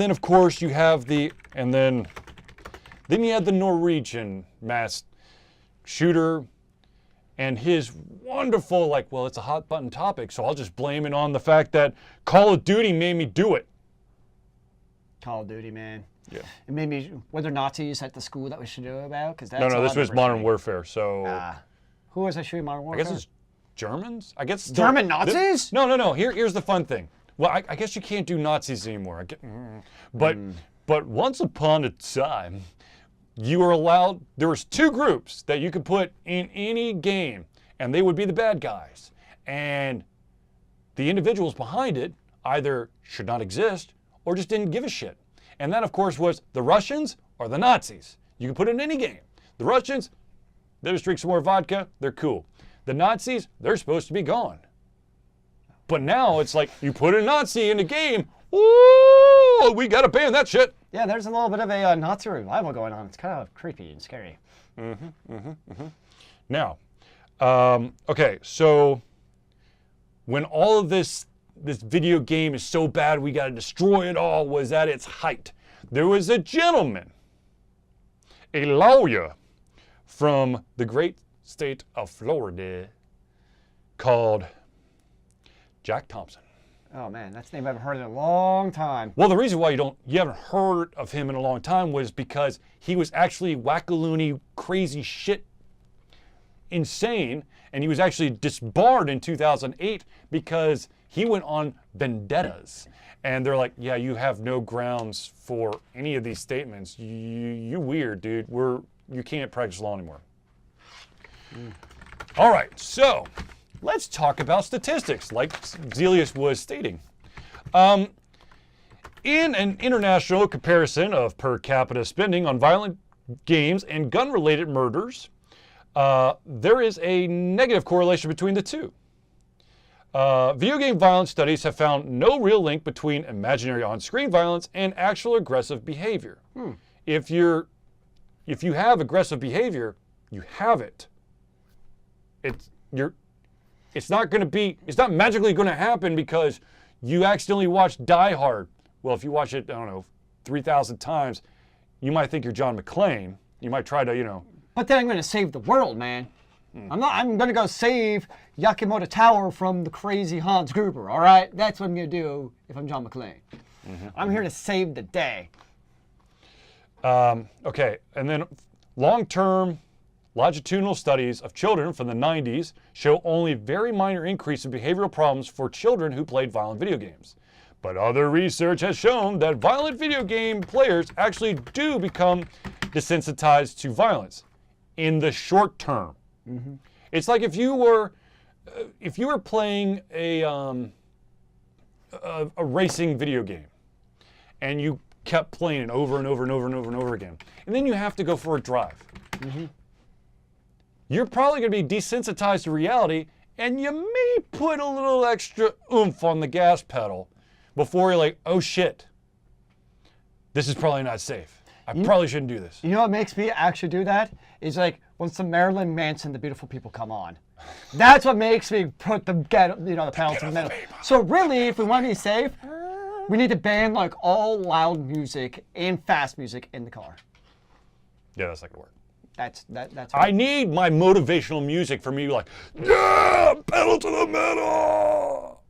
then of course you have then you had the Norwegian mass shooter and his wonderful, like, well, it's a hot button topic, so I'll just blame it on the fact that Call of Duty made me do it. Call of Duty, man. Yeah. It made me. Were there Nazis at the school that we should know about? Because No, this was Modern Warfare. So who was I shooting Modern Warfare? I guess it's Germans. I guess German Nazis? No. Here's the fun thing. Well, I guess you can't do Nazis anymore. But once upon a time, you were allowed. There was two groups that you could put in any game, and they would be the bad guys. And the individuals behind it either should not exist or just didn't give a shit. And that, of course, was the Russians or the Nazis. You can put it in any game. The Russians, they just drink some more vodka, they're cool. The Nazis, they're supposed to be gone. But now it's like, you put a Nazi in a game, ooh, we gotta ban that shit. Yeah, there's a little bit of a Nazi revival going on. It's kind of creepy and scary. Now, okay, so when all of this video game is so bad we got to destroy it all was at its height, there was a gentleman, a lawyer from the great state of Florida called Jack Thompson. Oh man, that's a name I haven't heard in a long time. Well, the reason why you haven't heard of him in a long time was because he was actually wackaloony, crazy shit, insane, and he was actually disbarred in 2008 because he went on vendettas. And they're like, yeah, you have no grounds for any of these statements. You weird, dude. You can't practice law anymore. All right, so let's talk about statistics, like Zealeus was stating. In an international comparison of per capita spending on violent games and gun-related murders, there is a negative correlation between the two. Video game violence studies have found no real link between imaginary on-screen violence and actual aggressive behavior. If you have aggressive behavior, you have it. It's not magically going to happen because you accidentally watched Die Hard. Well, if you watch it, I don't know, 3,000 times, you might think you're John McClane. You might try to, But then I'm going to save the world, man. I'm going to go save Yakimoto Tower from the crazy Hans Gruber, all right? That's what I'm going to do if I'm John McClane. I'm here to save the day. Okay, and then long-term longitudinal studies of children from the 90s show only very minor increase in behavioral problems for children who played violent video games. But other research has shown that violent video game players actually do become desensitized to violence in the short term. It's like if you were playing a racing video game and you kept playing it over and over and over and over and over again. And then you have to go for a drive. You're probably going to be desensitized to reality, and you may put a little extra oomph on the gas pedal before you're like, oh shit, this is probably not safe. I probably shouldn't do this. You know what makes me actually do that? Is like when some Marilyn Manson, The Beautiful People come on. That's what makes me put the pedal to the metal. So really, if we want to be safe, we need to ban like all loud music and fast music in the car. Yeah, that's not gonna work. That's. I need my motivational music for me to be like, yeah, pedal to the metal.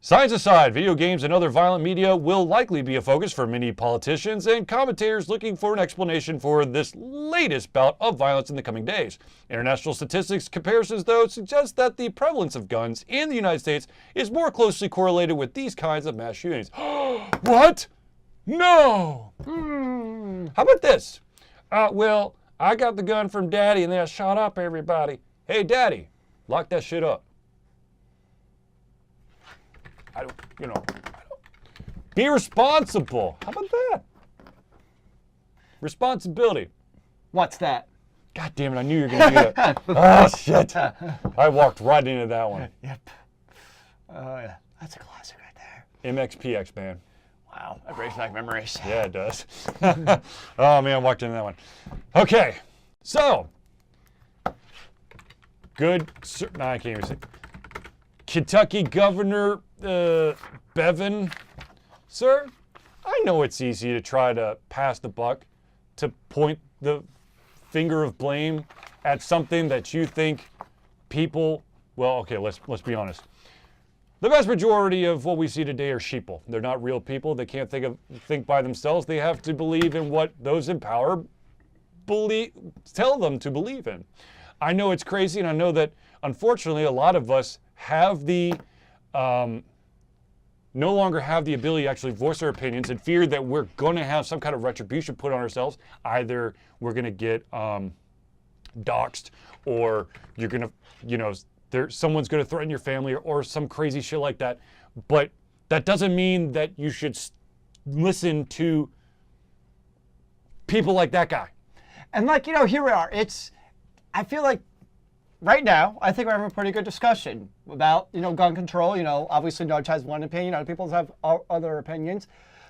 Science aside, video games and other violent media will likely be a focus for many politicians and commentators looking for an explanation for this latest bout of violence in the coming days. International statistics comparisons, though, suggest that the prevalence of guns in the United States is more closely correlated with these kinds of mass shootings. What? No! How about this? Well, I got the gun from Daddy and then I shot up everybody. Hey, Daddy, lock that shit up. Be responsible. How about that? Responsibility. What's that? God damn it, I knew you were going to do that. Oh, shit. I walked right into that one. Yep. Yeah. That's a classic right there. MXPX, man. Wow, that brings back memories. Yeah, it does. Oh, man, I walked into that one. Okay, so. Good. No, I can't even say. Kentucky Governor Bevin, sir, I know it's easy to try to pass the buck, to point the finger of blame at something that you think people, well, okay, let's be honest. The vast majority of what we see today are sheeple. They're not real people. They can't think by themselves. They have to believe in what those in power tell them to believe in. I know it's crazy, and I know that, unfortunately, a lot of us have the, no longer have the ability to actually voice our opinions and fear that we're going to have some kind of retribution put on ourselves. Either we're going to get doxxed, or you're going to, someone's going to threaten your family, or some crazy shit like that. But that doesn't mean that you should listen to people like that guy. And like, here we are. I feel like right now, I think we're having a pretty good discussion about, gun control. Obviously Nudge has one opinion, other people have other opinions.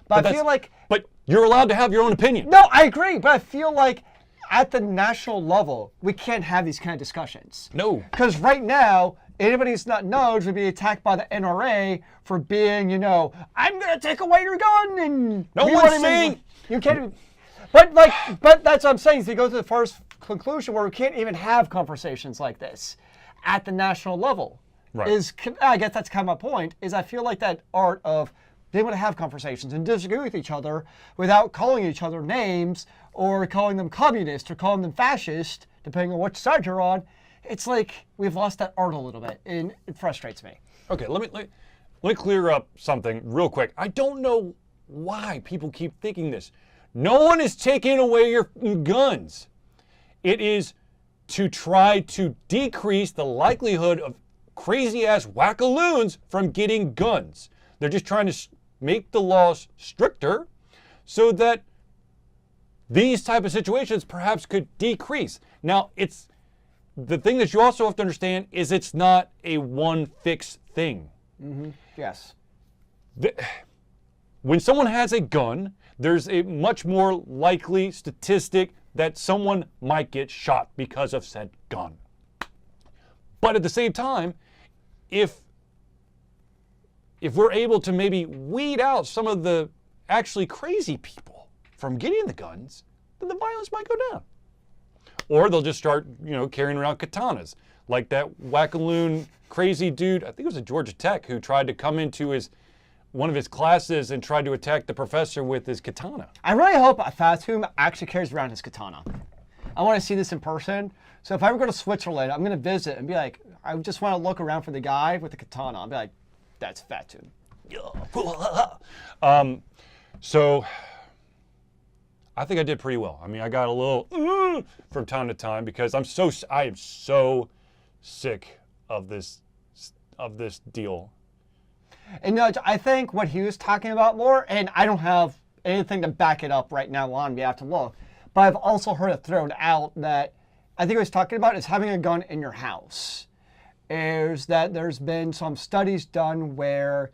But I feel like... But you're allowed to have your own opinion. No, I agree, but I feel like at the national level, we can't have these kind of discussions. No. Because right now, anybody who's not Nudge would be attacked by the NRA for being, I'm going to take away your gun, and... No one's saying... You can't even... But that's what I'm saying, is we go to the first conclusion where we can't even have conversations like this at the national level. Right. I guess that's kind of my point, is I feel like that art of being able to have conversations and disagree with each other without calling each other names or calling them communist or calling them fascist, depending on which side you're on, it's like we've lost that art a little bit, and it frustrates me. Okay, let me clear up something real quick. I don't know why people keep thinking this. No one is taking away your guns. It is to try to decrease the likelihood of crazy-ass wackaloons from getting guns. They're just trying to make the laws stricter so that these type of situations perhaps could decrease. Now, the thing that you also have to understand is it's not a one-fixed thing. Mm-hmm. Yes. When someone has a gun, there's a much more likely statistic that someone might get shot because of said gun. But at the same time, if we're able to maybe weed out some of the actually crazy people from getting the guns, then the violence might go down. Or they'll just start, carrying around katanas. Like that wackaloon crazy dude, I think it was at Georgia Tech, who tried to come into one of his classes and tried to attack the professor with his katana. I really hope Fatum actually carries around his katana. I want to see this in person. So if I ever go to Switzerland, I'm going to visit and be like, I just want to look around for the guy with the katana. I'll be like, that's Fatum. So I think I did pretty well. I mean, I got a little from time to time because I am so sick of this of this deal. And no, I think what he was talking about more, and I don't have anything to back it up right now on, we have to look, but I've also heard it thrown out that I think he was talking about is having a gun in your house. Is that there's been some studies done where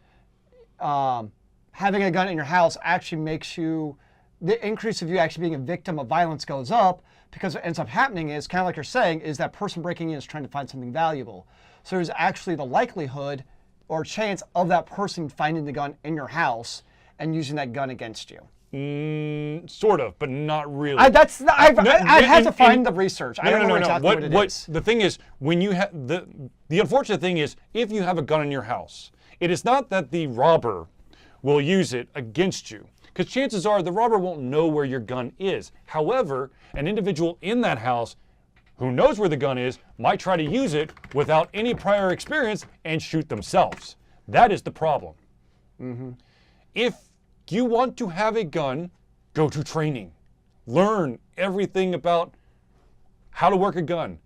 having a gun in your house actually makes you, the increase of you actually being a victim of violence goes up, because what ends up happening is, kind of like you're saying, is that person breaking in is trying to find something valuable. So there's actually the likelihood or chance of that person finding the gun in your house and using that gun against you. Sort of, but not really. I'd have to find the research. I don't know exactly what it is. The thing is, when you have the unfortunate thing is, if you have a gun in your house, it is not that the robber will use it against you, because chances are the robber won't know where your gun is. However, an individual in that house who knows where the gun is might try to use it without any prior experience and shoot themselves. That is the problem. If you want to have a gun, go to training. Learn everything about how to work a gun,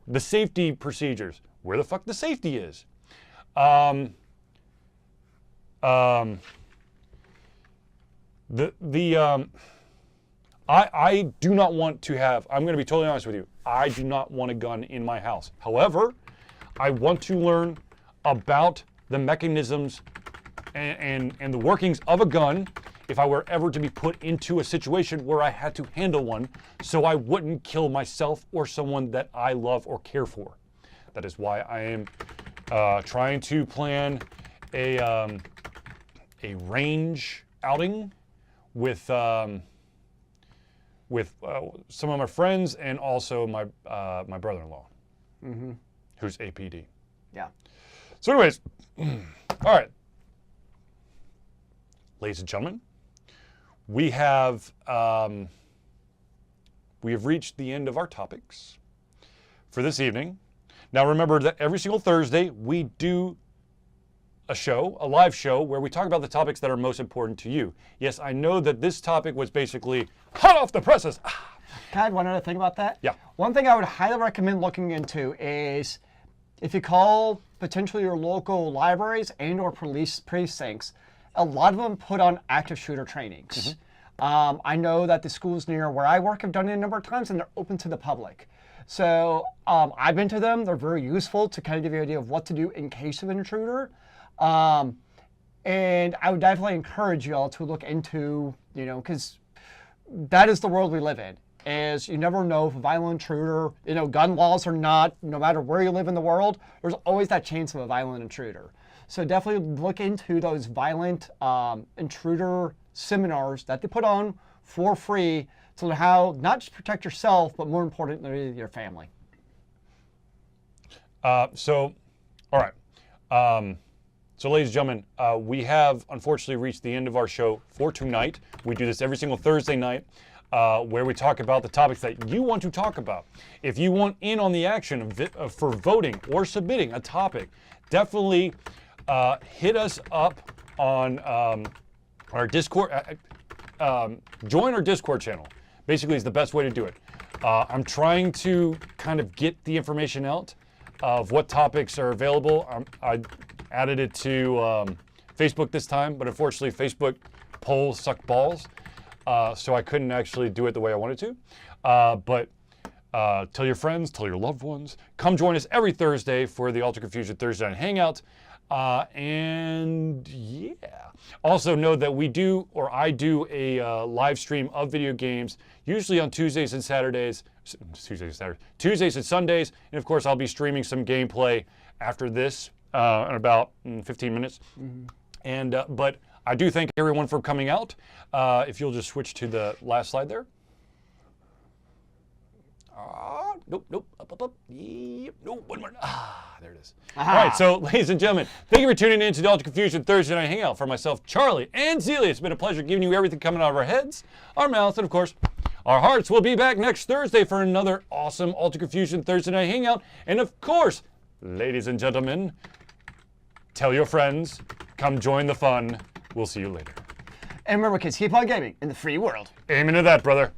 the safety procedures, where the fuck the safety is. I do not want to have, I'm going to be totally honest with you, I do not want a gun in my house. However, I want to learn about the mechanisms and the workings of a gun if I were ever to be put into a situation where I had to handle one, so I wouldn't kill myself or someone that I love or care for. That is why I am trying to plan a range outing with some of my friends and also my brother-in-law, who's APD. Yeah. So anyways, all right. Ladies and gentlemen, we have reached the end of our topics for this evening. Now remember that every single Thursday we do a live show, where we talk about the topics that are most important to you. Yes, I know that this topic was basically hot off the presses. Can I add one other thing about that? Yeah. One thing I would highly recommend looking into is if you call potentially your local libraries and or police precincts, a lot of them put on active shooter trainings. I know that the schools near where I work have done it a number of times, and they're open to the public. So I've been to them. They're very useful to kind of give you an idea of what to do in case of an intruder. And I would definitely encourage you all to look into, because that is the world we live in. Is you never know if a violent intruder, gun laws or not, no matter where you live in the world, there's always that chance of a violent intruder. So definitely look into those violent intruder seminars that they put on for free to learn how not just protect yourself, but more importantly, your family. All right. So ladies and gentlemen, we have unfortunately reached the end of our show for tonight. We do this every single Thursday night, where we talk about the topics that you want to talk about. If you want in on the action for voting or submitting a topic, definitely hit us up on our Discord. Join our Discord channel. Basically, is the best way to do it. I'm trying to kind of get the information out of what topics are available. I added it to Facebook this time, but unfortunately Facebook polls suck balls, so I couldn't actually do it the way I wanted to. But tell your friends, tell your loved ones, come join us every Thursday for the Altered Confusion Thursday Night Hangout. And yeah, also know that I do a live stream of video games, usually on Tuesdays and Sundays, and of course I'll be streaming some gameplay after this in about 15 minutes. And but I do thank everyone for coming out. If you'll just switch to the last slide there. Nope. Up. Yep. Nope. One more. There it is. All right. So, ladies and gentlemen, thank you for tuning in to the Altered Confusion Thursday Night Hangout. For myself, Charlie, and Zealeus, it's been a pleasure giving you everything coming out of our heads, our mouths, and of course, our hearts. We'll be back next Thursday for another awesome Altered Confusion Thursday Night Hangout. And of course, ladies and gentlemen, tell your friends, come join the fun. We'll see you later. And remember, kids, keep on gaming in the free world. Amen to that, brother.